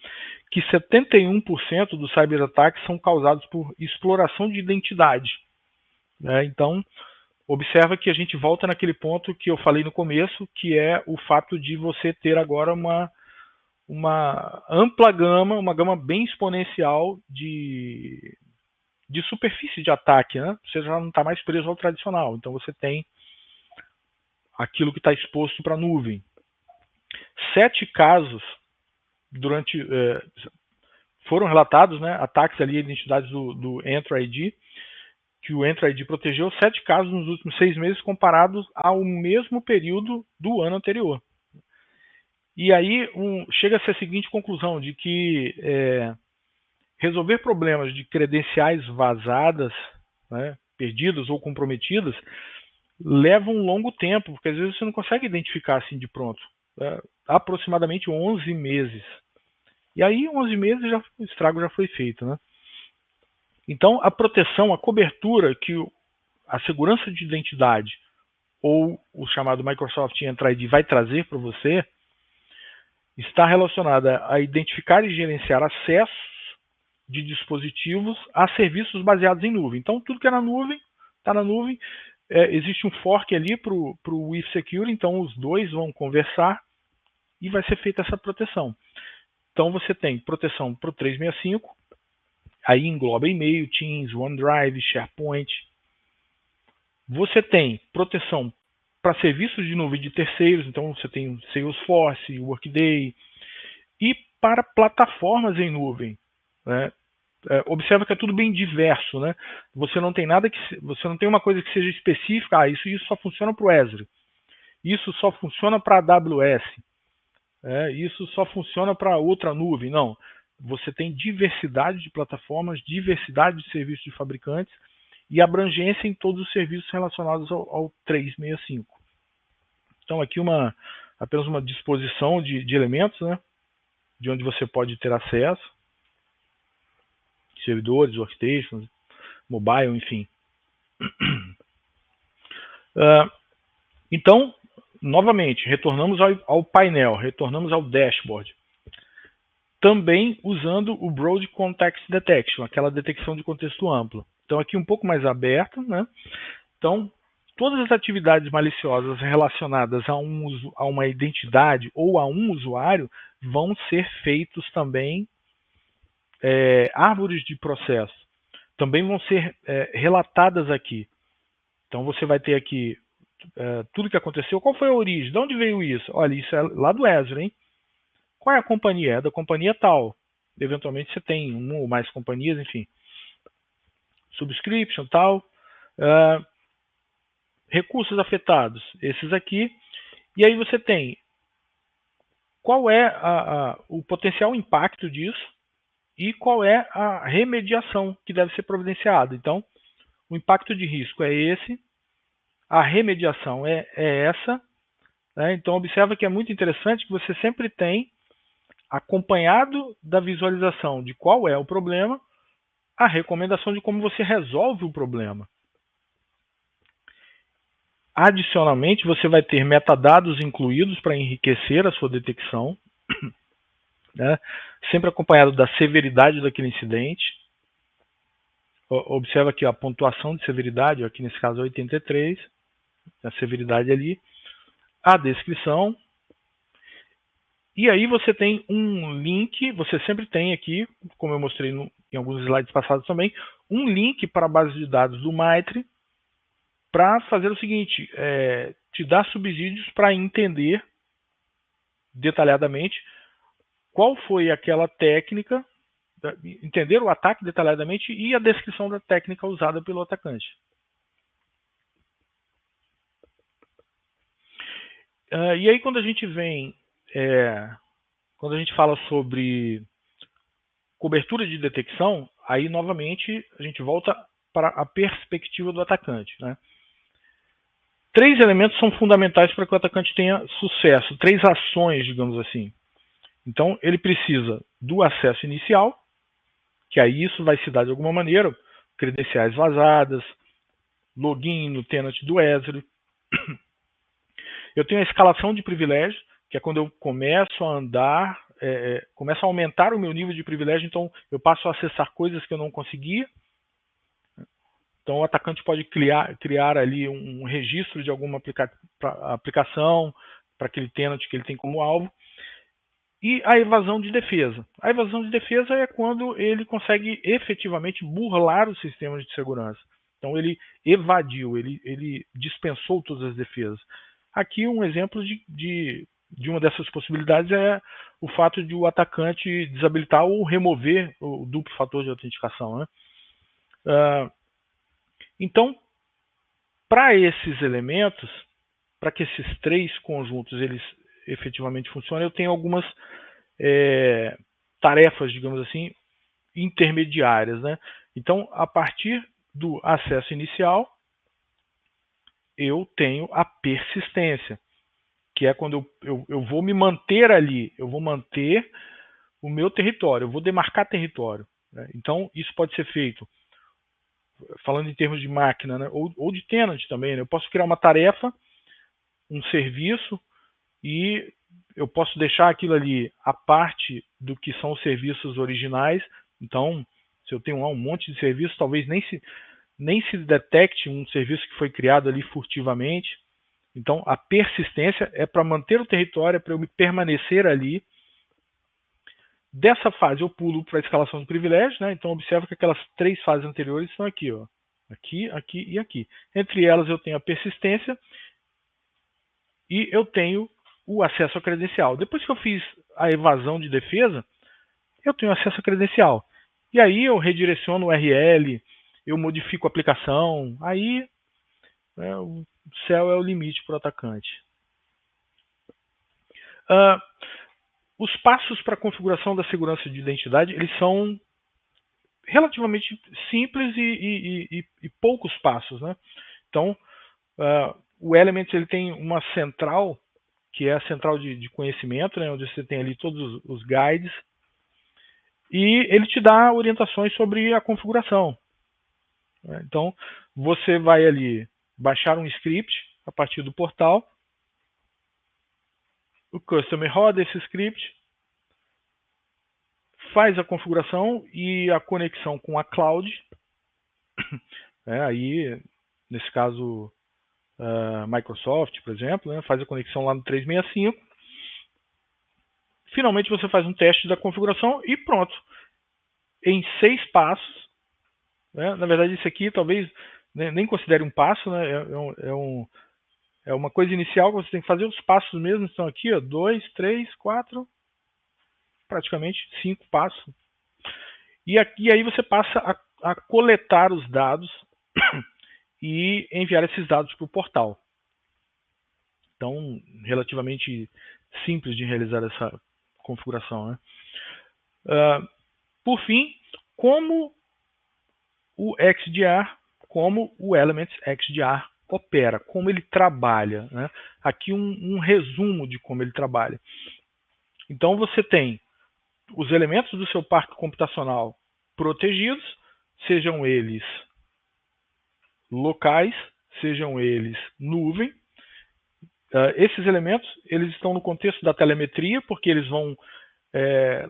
que 71% dos cyberataques são causados por exploração de identidade. Então, observa que a gente volta naquele ponto que eu falei no começo, que é o fato de você ter agora uma ampla gama, uma gama bem exponencial de superfície de ataque, né? Você já não está mais preso ao tradicional, então você tem aquilo que está exposto para a nuvem. 7 casos foram relatados, né, ataques ali a identidades do Entra ID, que o Entra ID protegeu 7 casos nos últimos 6 meses comparados ao mesmo período do ano anterior. E aí chega-se à seguinte conclusão, de que resolver problemas de credenciais vazadas, né, perdidas ou comprometidas, leva um longo tempo, porque às vezes você não consegue identificar assim de pronto. Aproximadamente 11 meses. E aí, 11 meses, o estrago já foi feito, né? Então, a proteção, a cobertura que a segurança de identidade ou o chamado Microsoft Entra ID vai trazer para você está relacionada a identificar e gerenciar acessos de dispositivos a serviços baseados em nuvem. Então, tudo que é na nuvem, está na nuvem. Existe um fork ali para o With Secure, então os dois vão conversar e vai ser feita essa proteção. Então, você tem proteção para o 365, aí engloba e-mail, Teams, OneDrive, SharePoint. Você tem proteção para serviços de nuvem de terceiros, então você tem Salesforce, Workday, e para plataformas em nuvem, né? Observa que é tudo bem diverso, né? Você não tem você não tem uma coisa que seja específica. Isso só funciona para o Azure, isso só funciona para a AWS, isso só funciona para outra nuvem. Não, você tem diversidade de plataformas, diversidade de serviços de fabricantes e abrangência em todos os serviços relacionados ao 365. Então aqui apenas uma disposição de elementos, né, de onde você pode ter acesso, servidores, workstations, mobile, enfim. Então, novamente, retornamos ao painel, retornamos ao dashboard. Também usando o Broad Context Detection, aquela detecção de contexto amplo. Então aqui um pouco mais aberto, né? Então, todas as atividades maliciosas relacionadas a uma identidade ou a um usuário vão ser feitos também árvores de processo. Também vão ser relatadas aqui. Então você vai ter aqui tudo que aconteceu. Qual foi a origem? De onde veio isso? Olha, isso é lá do Azure, hein? Qual é a companhia? É da companhia tal. Eventualmente você tem uma ou mais companhias, enfim. Subscription, tal. Recursos afetados, esses aqui. E aí você tem qual é o potencial impacto disso e qual é a remediação que deve ser providenciada. Então, o impacto de risco é esse, a remediação é essa. Né? Então, observa que é muito interessante que você sempre tem, acompanhado da visualização de qual é o problema, a recomendação de como você resolve o problema. Adicionalmente, você vai ter metadados incluídos para enriquecer a sua detecção, né? Sempre acompanhado da severidade daquele incidente. Observa aqui a pontuação de severidade, aqui nesse caso 83, a severidade ali, a descrição. E aí você tem um link, você sempre tem aqui, como eu mostrei em alguns slides passados também, um link para a base de dados do Mitre, para fazer o seguinte, te dar subsídios para entender detalhadamente qual foi aquela técnica, entender o ataque detalhadamente e a descrição da técnica usada pelo atacante. E aí quando a gente vem quando a gente fala sobre cobertura de detecção, aí novamente a gente volta para a perspectiva do atacante, né? 3 elementos são fundamentais para que o atacante tenha sucesso, 3 ações, digamos assim. Então, ele precisa do acesso inicial, que aí isso vai se dar de alguma maneira, credenciais vazadas, login no tenant do Esri. Eu tenho a escalação de privilégio, que é quando eu começo a andar, começo a aumentar o meu nível de privilégio, então eu passo a acessar coisas que eu não conseguia. Então o atacante pode criar ali um registro de alguma aplicação para aquele tenant que ele tem como alvo. E a evasão de defesa. A evasão de defesa é quando ele consegue efetivamente burlar os sistemas de segurança. Então ele evadiu, ele dispensou todas as defesas. Aqui um exemplo de uma dessas possibilidades é o fato de o atacante desabilitar ou remover o duplo fator de autenticação, né? Então, para esses elementos, para que esses 3 conjuntos eles efetivamente funcionem, eu tenho algumas tarefas, digamos assim, intermediárias, né? Então, a partir do acesso inicial, eu tenho a persistência, que é quando eu vou me manter ali, eu vou manter o meu território, eu vou demarcar território, né? Então, isso pode ser feito, falando em termos de máquina, né? ou de tenant também, né? Eu posso criar uma tarefa, um serviço, e eu posso deixar aquilo ali a parte do que são os serviços originais. Então, se eu tenho lá um monte de serviços, talvez nem se detecte um serviço que foi criado ali furtivamente. Então, a persistência é para manter o território, é para eu me permanecer ali. Dessa fase, eu pulo para a escalação de privilégios, né? Então, observa que aquelas 3 fases anteriores estão aqui, ó. Aqui, aqui e aqui. Entre elas, eu tenho a persistência e eu tenho o acesso à credencial. Depois que eu fiz a evasão de defesa, eu tenho acesso à credencial. E aí eu redireciono o URL, eu modifico a aplicação, aí o céu é o limite para o atacante. Os passos para a configuração da segurança de identidade, eles são relativamente simples e poucos passos, né? Então, o Elements ele tem uma central, que é a central de conhecimento, né, onde você tem ali todos os guides, e ele te dá orientações sobre a configuração. Então, você vai ali baixar um script a partir do portal, o customer roda esse script, faz a configuração e a conexão com a cloud, aí, nesse caso, Microsoft, por exemplo, né, faz a conexão lá no 365. Finalmente você faz um teste da configuração e pronto. Em 6 passos, né, na verdade isso aqui talvez nem considere um passo, né, é uma coisa inicial que você tem que fazer. Os passos mesmo estão aqui, 2, 3, 4, praticamente 5 passos. E aí você passa a coletar os dados e enviar esses dados para o portal. Então, relativamente simples de realizar essa configuração, né? Por fim, como o XDR, como o Elements XDR opera, como ele trabalha, né? Aqui um resumo de como ele trabalha. Então você tem os elementos do seu parque computacional protegidos, sejam eles locais, sejam eles nuvem. Esses elementos eles estão no contexto da telemetria, porque eles vão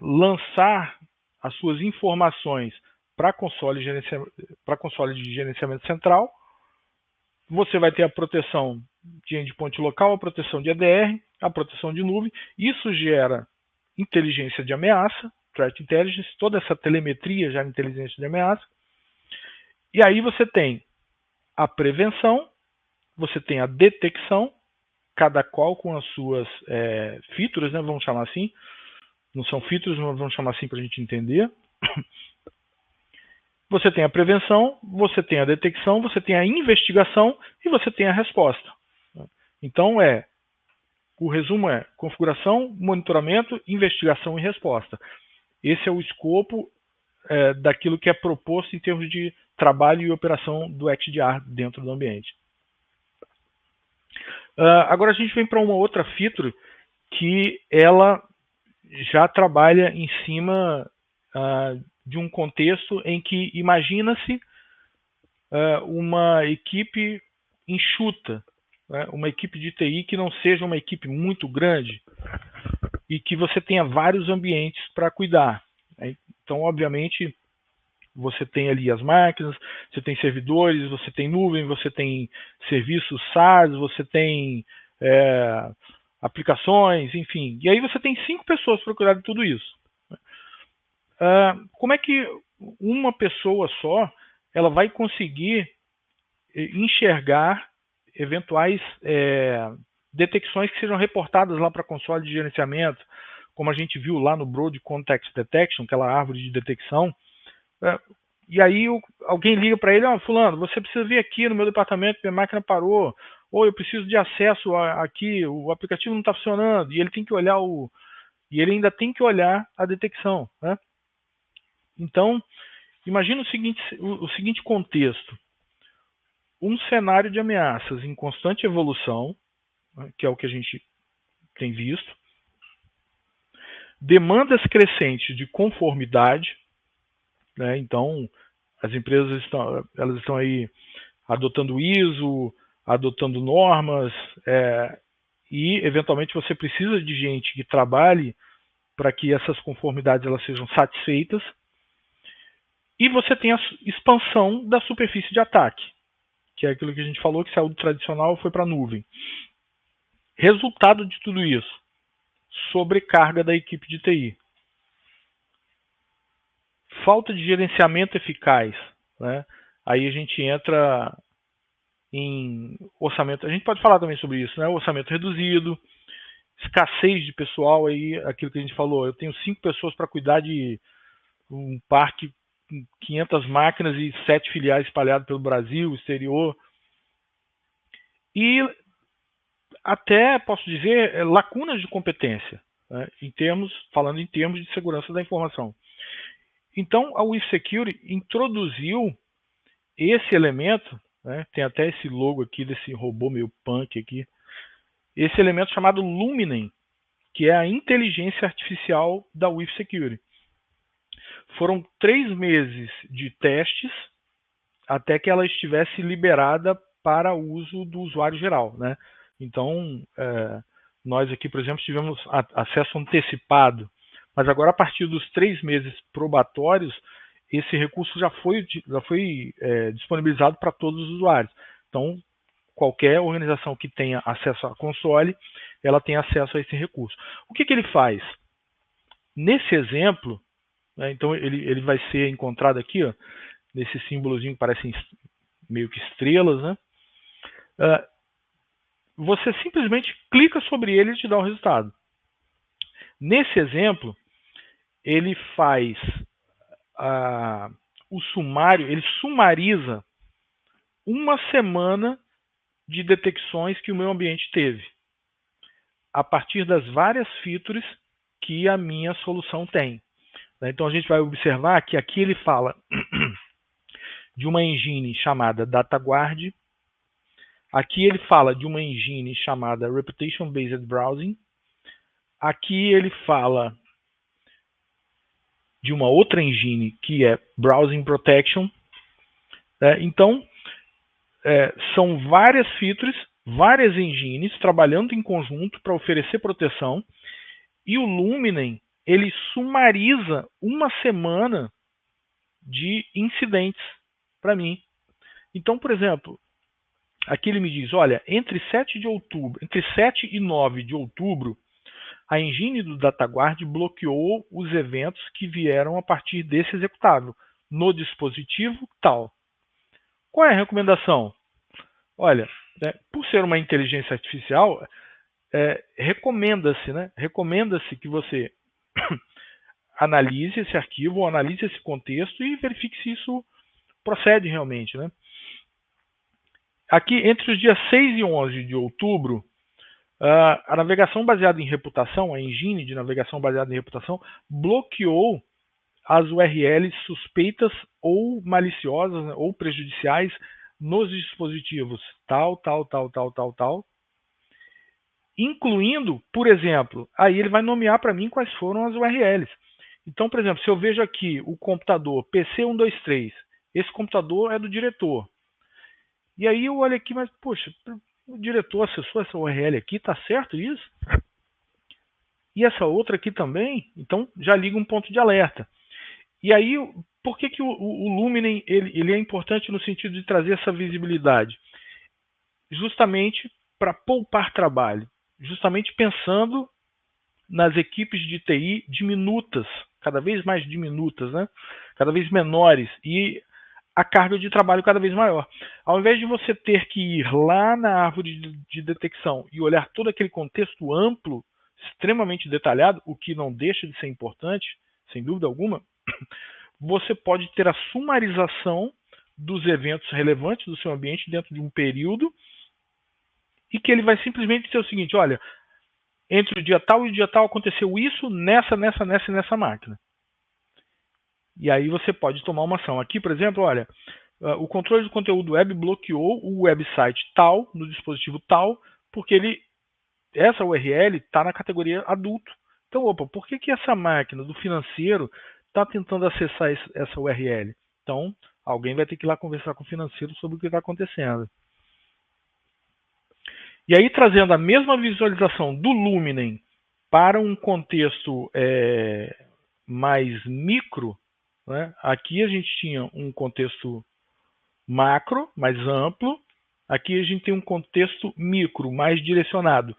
lançar as suas informações para console de gerenciamento central. Você vai ter a proteção de endpoint local, a proteção de EDR, a proteção de nuvem. Isso gera inteligência de ameaça, threat intelligence, toda essa telemetria já inteligência de ameaça. E aí você tem a prevenção, você tem a detecção, cada qual com as suas features, né, vamos chamar assim. Não são features, mas vamos chamar assim para a gente entender. Você tem a prevenção, você tem a detecção, você tem a investigação e você tem a resposta. Então O resumo é configuração, monitoramento, investigação e resposta. Esse é o escopo daquilo que é proposto em termos de trabalho e operação do XDR dentro do ambiente. Agora a gente vem para uma outra feature que ela já trabalha em cima de um contexto em que imagina-se uma equipe enxuta, né? Uma equipe de TI que não seja uma equipe muito grande e que você tenha vários ambientes para cuidar, né? Então, obviamente, você tem ali as máquinas, você tem servidores, você tem nuvem, você tem serviços SaaS, você tem aplicações, enfim. E aí você tem 5 pessoas para cuidar de tudo isso. Como é que uma pessoa só ela vai conseguir enxergar eventuais detecções que sejam reportadas lá para a console de gerenciamento, como a gente viu lá no Broad Context Detection, aquela árvore de detecção. E aí alguém liga para ele, fulano, você precisa vir aqui no meu departamento, minha máquina parou, ou eu preciso de acesso aqui, o aplicativo não está funcionando, e ele tem que olhar e ele ainda tem que olhar a detecção, né? Então, imagina o seguinte contexto. Um cenário de ameaças em constante evolução, né, que é o que a gente tem visto, demandas crescentes de conformidade, né? Então, as empresas estão aí adotando ISO, adotando normas, e eventualmente você precisa de gente que trabalhe para que essas conformidades elas sejam satisfeitas, e você tem a expansão da superfície de ataque, que é aquilo que a gente falou, que saiu do tradicional e foi para a nuvem. Resultado de tudo isso, sobrecarga da equipe de TI. Falta de gerenciamento eficaz, né? Aí a gente entra em orçamento, a gente pode falar também sobre isso, né? Orçamento reduzido, escassez de pessoal, aí aquilo que a gente falou, eu tenho 5 pessoas para cuidar de um parque com 500 máquinas e 7 filiais espalhadas pelo Brasil, exterior. E até, posso dizer, lacunas de competência, né? Falando em termos de segurança da informação. Então, a WithSecure introduziu esse elemento, né? Tem até esse logo aqui desse robô meio punk aqui, esse elemento chamado Luminen, que é a inteligência artificial da WithSecure. Foram 3 meses de testes até que ela estivesse liberada para uso do usuário geral, né? Então, nós aqui, por exemplo, tivemos acesso antecipado, mas agora, a partir dos 3 meses probatórios, esse recurso já foi disponibilizado para todos os usuários. Então, qualquer organização que tenha acesso à console, ela tem acesso a esse recurso. O que ele faz? Nesse exemplo, né, então ele vai ser encontrado aqui, ó, nesse símbolozinho que parecem meio que estrelas, né? Você simplesmente clica sobre ele e te dá o resultado. Nesse exemplo, ele faz o sumário, ele sumariza uma semana de detecções que o meu ambiente teve, a partir das várias features que a minha solução tem. Então a gente vai observar que aqui ele fala de uma engine chamada DataGuard, aqui ele fala de uma engine chamada Reputation Based Browsing, aqui ele fala de uma outra engine que é Browsing Protection. Então, são várias features, várias engines trabalhando em conjunto para oferecer proteção, e o Luminen ele sumariza uma semana de incidentes para mim. Então, por exemplo, aqui ele me diz, olha, entre 7 e 9 de outubro, a engine do DataGuard bloqueou os eventos que vieram a partir desse executável no dispositivo tal. Qual é a recomendação? Olha, por ser uma inteligência artificial, recomenda-se que você analise esse arquivo, analise esse contexto e verifique se isso procede realmente, né? Aqui, entre os dias 6 e 11 de outubro, A navegação baseada em reputação, a engine de navegação baseada em reputação, bloqueou as URLs suspeitas ou maliciosas, né, ou prejudiciais nos dispositivos tal, incluindo, por exemplo, aí ele vai nomear para mim quais foram as URLs. Então, por exemplo, se eu vejo aqui o computador PC123, esse computador é do diretor. E aí eu olho aqui, mas, poxa, o diretor acessou essa URL aqui, tá certo isso? E essa outra aqui também? Então já liga um ponto de alerta. E aí, por que o Luminen ele é importante no sentido de trazer essa visibilidade? Justamente para poupar trabalho, justamente pensando nas equipes de TI diminutas, cada vez mais diminutas, né? Cada vez menores, e a carga de trabalho cada vez maior. Ao invés de você ter que ir lá na árvore de detecção e olhar todo aquele contexto amplo, extremamente detalhado, o que não deixa de ser importante, sem dúvida alguma, você pode ter a sumarização dos eventos relevantes do seu ambiente dentro de um período, e que ele vai simplesmente dizer o seguinte: olha, entre o dia tal e o dia tal aconteceu isso nessa máquina. E aí você pode tomar uma ação. Aqui, por exemplo, olha, o controle do conteúdo web bloqueou o website tal, no dispositivo tal, porque essa URL está na categoria adulto. Então, opa, por que essa máquina do financeiro está tentando acessar essa URL? Então, alguém vai ter que ir lá conversar com o financeiro sobre o que está acontecendo. E aí, trazendo a mesma visualização do Luminen para um contexto mais micro, né? Aqui a gente tinha um contexto macro, mais amplo. Aqui a gente tem um contexto micro, mais direcionado.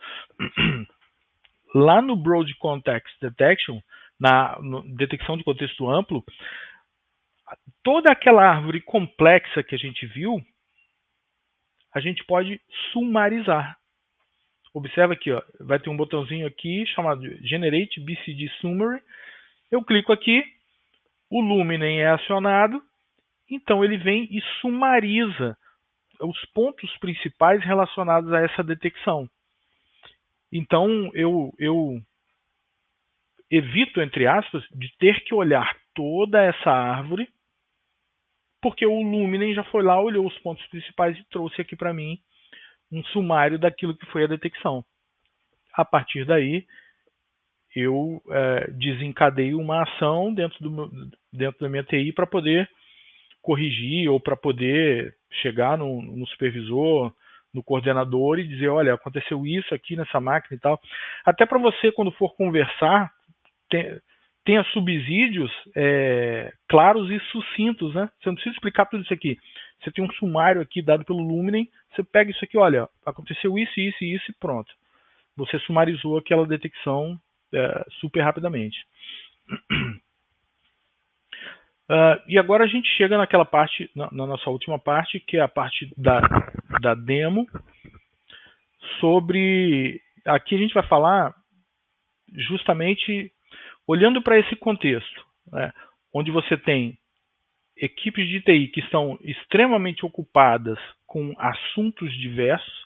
Lá no Broad Context Detection, na detecção de contexto amplo, toda aquela árvore complexa que a gente viu, a gente pode sumarizar. Observa aqui, ó, vai ter um botãozinho aqui chamado Generate BCD Summary. Eu clico aqui, o Luminen é acionado, então ele vem e sumariza os pontos principais relacionados a essa detecção. Então eu evito, entre aspas, de ter que olhar toda essa árvore, porque o Luminen já foi lá, olhou os pontos principais e trouxe aqui para mim um sumário daquilo que foi a detecção. A partir daí, eu desencadeio uma ação dentro da minha TI para poder corrigir ou para poder chegar no supervisor, no coordenador e dizer, olha, aconteceu isso aqui nessa máquina e tal. Até para você, quando for conversar, tenha subsídios claros e sucintos, né? Você não precisa explicar tudo isso aqui. Você tem um sumário aqui dado pelo Luminen, você pega isso aqui, olha, aconteceu isso, isso e isso e pronto. Você sumarizou aquela detecção super rapidamente. E agora a gente chega naquela parte, na nossa última parte, que é a parte da demo, sobre... Aqui a gente vai falar justamente olhando para esse contexto, né, onde você tem equipes de TI que estão extremamente ocupadas com assuntos diversos,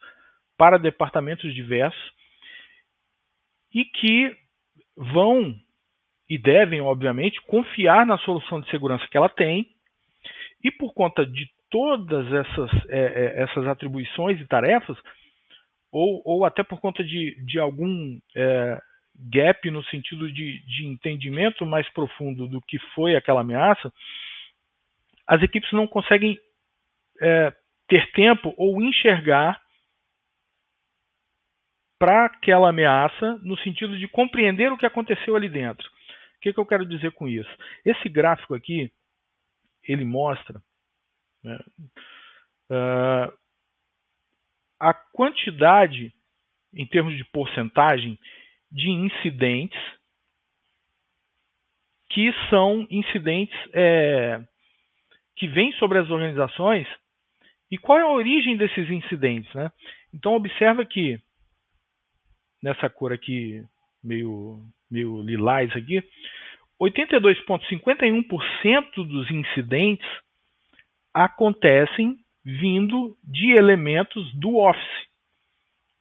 para departamentos diversos, e que vão e devem, obviamente, confiar na solução de segurança que ela tem, e por conta de todas essas atribuições e tarefas, ou até por conta de algum gap no sentido de entendimento mais profundo do que foi aquela ameaça, as equipes não conseguem ter tempo ou enxergar para aquela ameaça no sentido de compreender o que aconteceu ali dentro. O que eu quero dizer com isso? Esse gráfico aqui, ele mostra, né, a quantidade, em termos de porcentagem, de incidentes que são incidentes que vêm sobre as organizações e qual é a origem desses incidentes, né? Então observa que nessa cor aqui meio lilás aqui, 82,51% dos incidentes acontecem vindo de elementos do Office.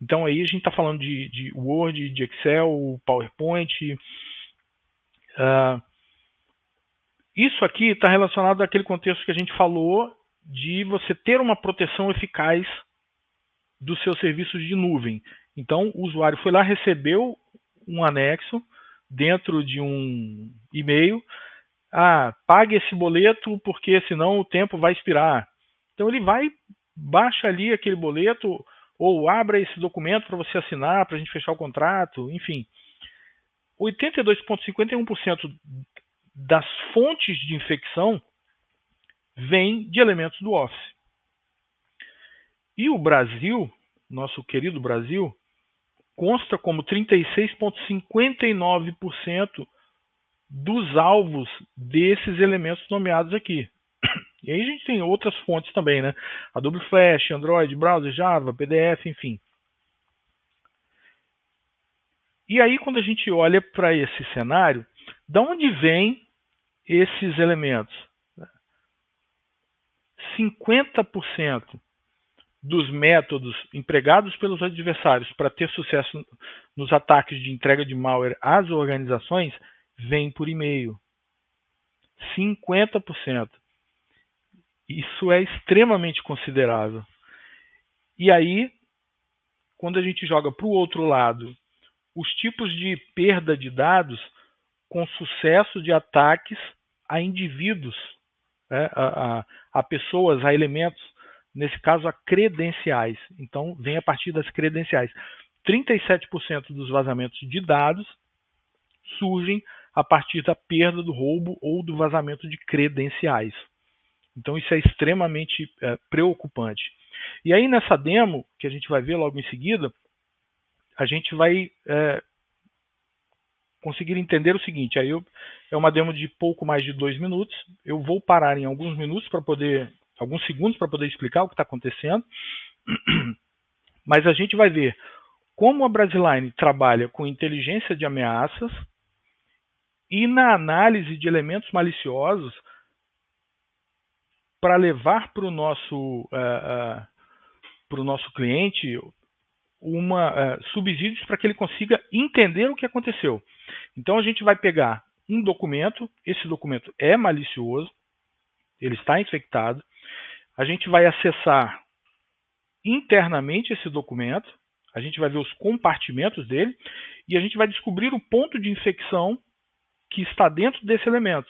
Então aí a gente está falando de Word, de Excel, PowerPoint. Isso aqui está relacionado àquele contexto que a gente falou de você ter uma proteção eficaz dos seus serviços de nuvem. Então o usuário foi lá, recebeu um anexo dentro de um e-mail. Pague esse boleto porque senão o tempo vai expirar. Então ele vai, baixa ali aquele boleto ou abra esse documento para você assinar, para a gente fechar o contrato, enfim. 82,51% das fontes de infecção vem de elementos do Office. E o Brasil, nosso querido Brasil, consta como 36,59% dos alvos desses elementos nomeados aqui. E aí a gente tem outras fontes também, né? Adobe Flash, Android, Browser, Java, PDF, enfim. E aí quando a gente olha para esse cenário, de onde vêm esses elementos? 50% dos métodos empregados pelos adversários para ter sucesso nos ataques de entrega de malware às organizações vem por e-mail. 50%. Isso é extremamente considerável. E aí, quando a gente joga para o outro lado, os tipos de perda de dados com sucesso de ataques a indivíduos, né, a pessoas, a elementos, nesse caso a credenciais. Então, vem a partir das credenciais. 37% dos vazamentos de dados surgem a partir da perda, do roubo ou do vazamento de credenciais. Então isso é extremamente preocupante. E aí nessa demo, que a gente vai ver logo em seguida, a gente vai conseguir entender o seguinte. Aí é uma demo de pouco mais de 2 minutos. Eu vou parar em alguns minutos para poder, alguns segundos para poder explicar o que está acontecendo. Mas a gente vai ver como a Brasiline trabalha com inteligência de ameaças e na análise de elementos maliciosos para levar para o nosso cliente subsídios para que ele consiga entender o que aconteceu. Então a gente vai pegar um documento, esse documento é malicioso, ele está infectado, a gente vai acessar internamente esse documento, a gente vai ver os compartimentos dele e a gente vai descobrir o ponto de infecção que está dentro desse elemento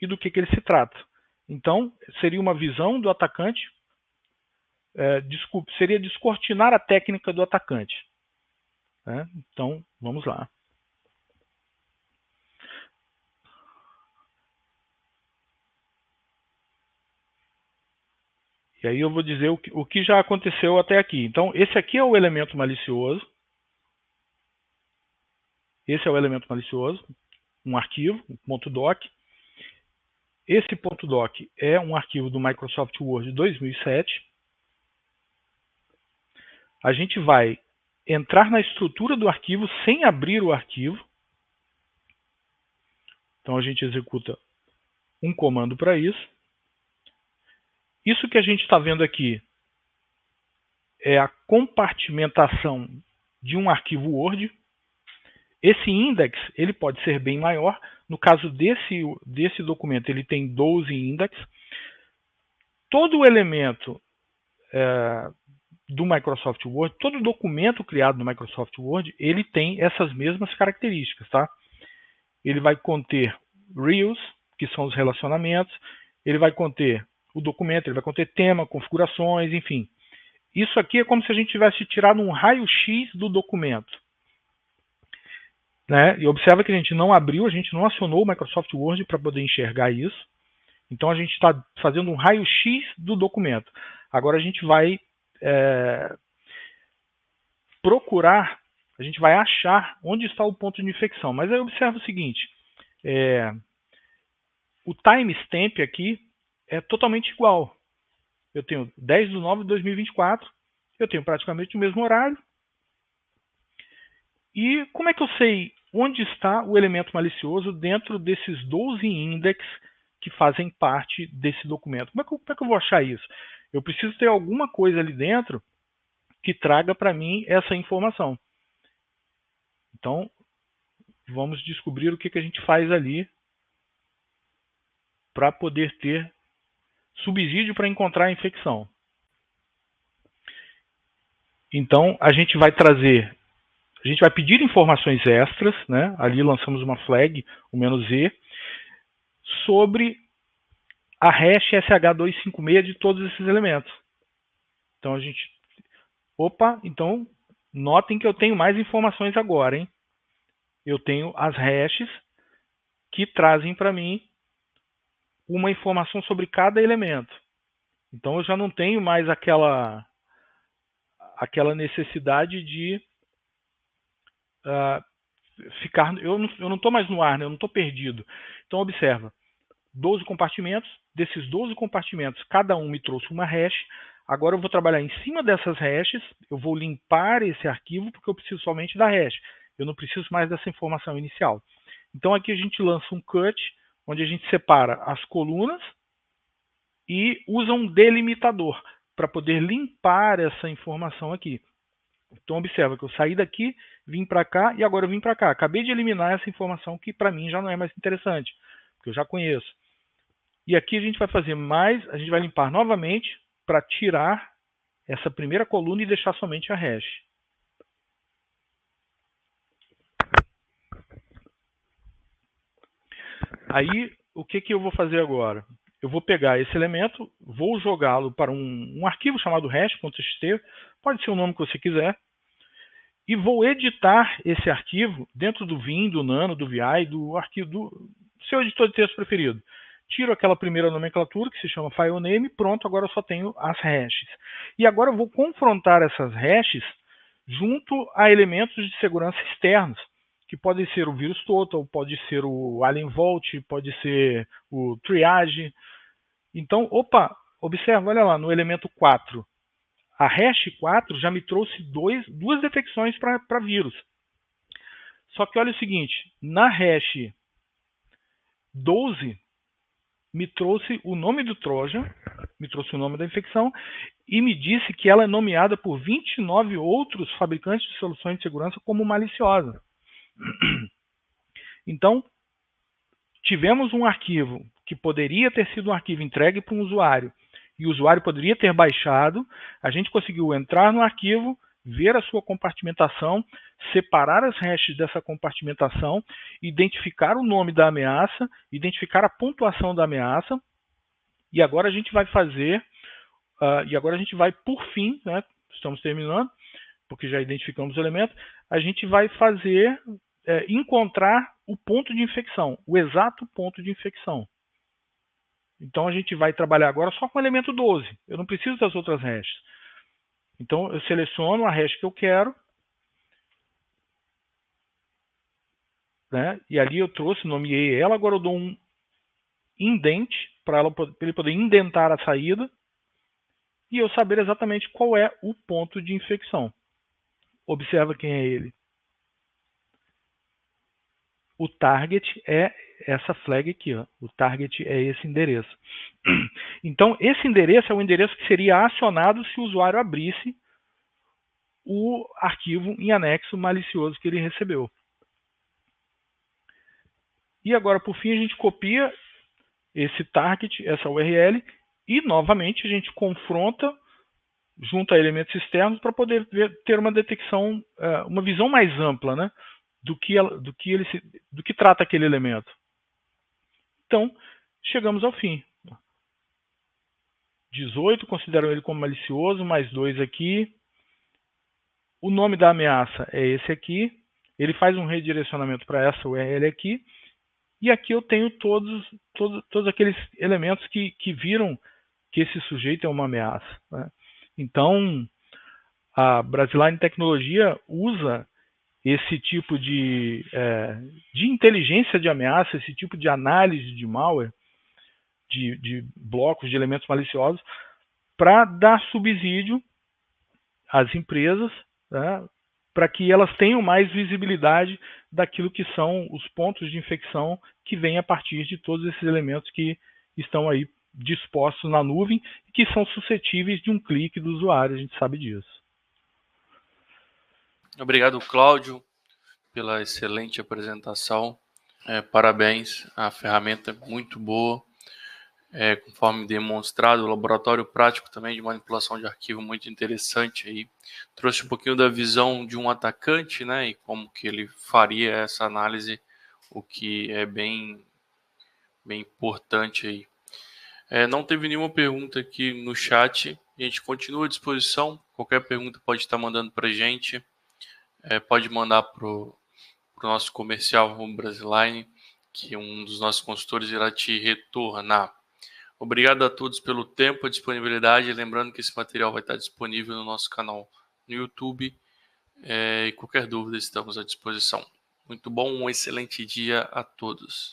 e do que ele se trata. Então, seria uma visão do atacante, seria descortinar a técnica do atacante. Então, vamos lá. E aí eu vou dizer o que já aconteceu até aqui. Então, esse aqui é o elemento malicioso. Esse é o elemento malicioso, um arquivo, um .doc. Esse .doc é um arquivo do Microsoft Word 2007. A gente vai entrar na estrutura do arquivo sem abrir o arquivo. Então a gente executa um comando para isso. Isso que a gente está vendo aqui é a compartimentação de um arquivo Word. Esse index ele pode ser bem maior. No caso desse documento, ele tem 12 index. Todo elemento do Microsoft Word, todo documento criado no Microsoft Word, ele tem essas mesmas características, tá? Ele vai conter reels, que são os relacionamentos, ele vai conter o documento, ele vai conter tema, configurações, enfim. Isso aqui é como se a gente tivesse tirado um raio-x do documento. Né? E observa que a gente não abriu, a gente não acionou o Microsoft Word para poder enxergar isso. Então a gente está fazendo um raio-x do documento. Agora a gente vai procurar, a gente vai achar onde está o ponto de infecção. Mas aí observa o seguinte, o timestamp aqui é totalmente igual. Eu tenho 10/9/2024, eu tenho praticamente o mesmo horário. E como é que eu sei onde está o elemento malicioso dentro desses 12 index que fazem parte desse documento? Como é que eu vou achar isso? Eu preciso ter alguma coisa ali dentro que traga para mim essa informação. Então, vamos descobrir o que a gente faz ali para poder ter subsídio para encontrar a infecção. Então, a gente vai pedir informações extras, né? Ali lançamos uma flag, o "-e", sobre a hash SH256 de todos esses elementos. Então a gente... então notem que eu tenho mais informações agora, hein? Eu tenho as hashes que trazem para mim uma informação sobre cada elemento. Então eu já não tenho mais aquela necessidade de ficar... Eu não estou mais no ar, né? Eu não estou perdido. Então observa, 12 compartimentos, desses 12 compartimentos, cada um me trouxe uma hash. Agora eu vou trabalhar em cima dessas hashes, eu vou limpar esse arquivo, porque eu preciso somente da hash. Eu não preciso mais dessa informação inicial. Então aqui a gente lança um cut, onde a gente separa as colunas e usa um delimitador para poder limpar essa informação aqui. Então observa que eu saí daqui, vim para cá e agora eu vim para cá. Acabei de eliminar essa informação que para mim já não é mais interessante, porque eu já conheço. E aqui a gente vai fazer mais, a gente vai limpar novamente para tirar essa primeira coluna e deixar somente a hash. Aí, o que eu vou fazer agora? Eu vou pegar esse elemento, vou jogá-lo para um arquivo chamado hash.txt, pode ser o nome que você quiser, e vou editar esse arquivo dentro do Vim, do Nano, do VI, do arquivo do seu editor de texto preferido. Tiro aquela primeira nomenclatura, que se chama file name, pronto, agora eu só tenho as hashes. E agora eu vou confrontar essas hashes junto a elementos de segurança externos, que podem ser o vírus total, pode ser o Alien Vault, pode ser o triage. Então, observa, olha lá, no elemento 4. A hash 4 já me trouxe duas detecções para vírus. Só que olha o seguinte, na hash 12, me trouxe o nome do Trojan, me trouxe o nome da infecção, e me disse que ela é nomeada por 29 outros fabricantes de soluções de segurança como maliciosa. Então, tivemos um arquivo que poderia ter sido um arquivo entregue para um usuário, e o usuário poderia ter baixado. A gente conseguiu entrar no arquivo, ver a sua compartimentação, separar as hashes dessa compartimentação, identificar o nome da ameaça, identificar a pontuação da ameaça, e agora a gente vai fazer, por fim, né, estamos terminando, porque já identificamos o elemento, a gente vai fazer, encontrar o ponto de infecção, o exato ponto de infecção. Então a gente vai trabalhar agora só com o elemento 12, eu não preciso das outras hashes. Então eu seleciono a hash que eu quero, né? E ali eu nomeei ela, agora eu dou um indent para ele poder indentar a saída e eu saber exatamente qual é o ponto de infecção. Observa quem é ele. O target é essa flag aqui, ó. O target é esse endereço. Então, esse endereço é o endereço que seria acionado se o usuário abrisse o arquivo em anexo malicioso que ele recebeu. E agora, por fim, a gente copia esse target, essa URL, e novamente a gente confronta junto a elementos externos para poder ter uma detecção, uma visão mais ampla, né, do que trata aquele elemento. Então, chegamos ao fim. 18, consideram ele como malicioso, mais 2 aqui. O nome da ameaça é esse aqui. Ele faz um redirecionamento para essa URL aqui. E aqui eu tenho todos aqueles elementos que viram que esse sujeito é uma ameaça, né? Então, a Brasiline Tecnologia usa esse tipo de inteligência de ameaça, esse tipo de análise de malware, de blocos de elementos maliciosos, para dar subsídio às empresas, né, para que elas tenham mais visibilidade daquilo que são os pontos de infecção que vêm a partir de todos esses elementos que estão aí dispostos na nuvem e que são suscetíveis de um clique do usuário, a gente sabe disso. Obrigado, Cláudio, pela excelente apresentação. Parabéns, a ferramenta é muito boa. Conforme demonstrado, o laboratório prático também de manipulação de arquivo muito interessante aí. Trouxe um pouquinho da visão de um atacante, né, e como que ele faria essa análise, o que é bem importante aí. Não teve nenhuma pergunta aqui no chat. A gente continua à disposição. Qualquer pergunta pode estar mandando para a gente. Pode mandar para o nosso comercial Brasiline, que um dos nossos consultores irá te retornar. Obrigado a todos pelo tempo e disponibilidade. Lembrando que esse material vai estar disponível no nosso canal no YouTube. E qualquer dúvida, estamos à disposição. Muito bom, um excelente dia a todos.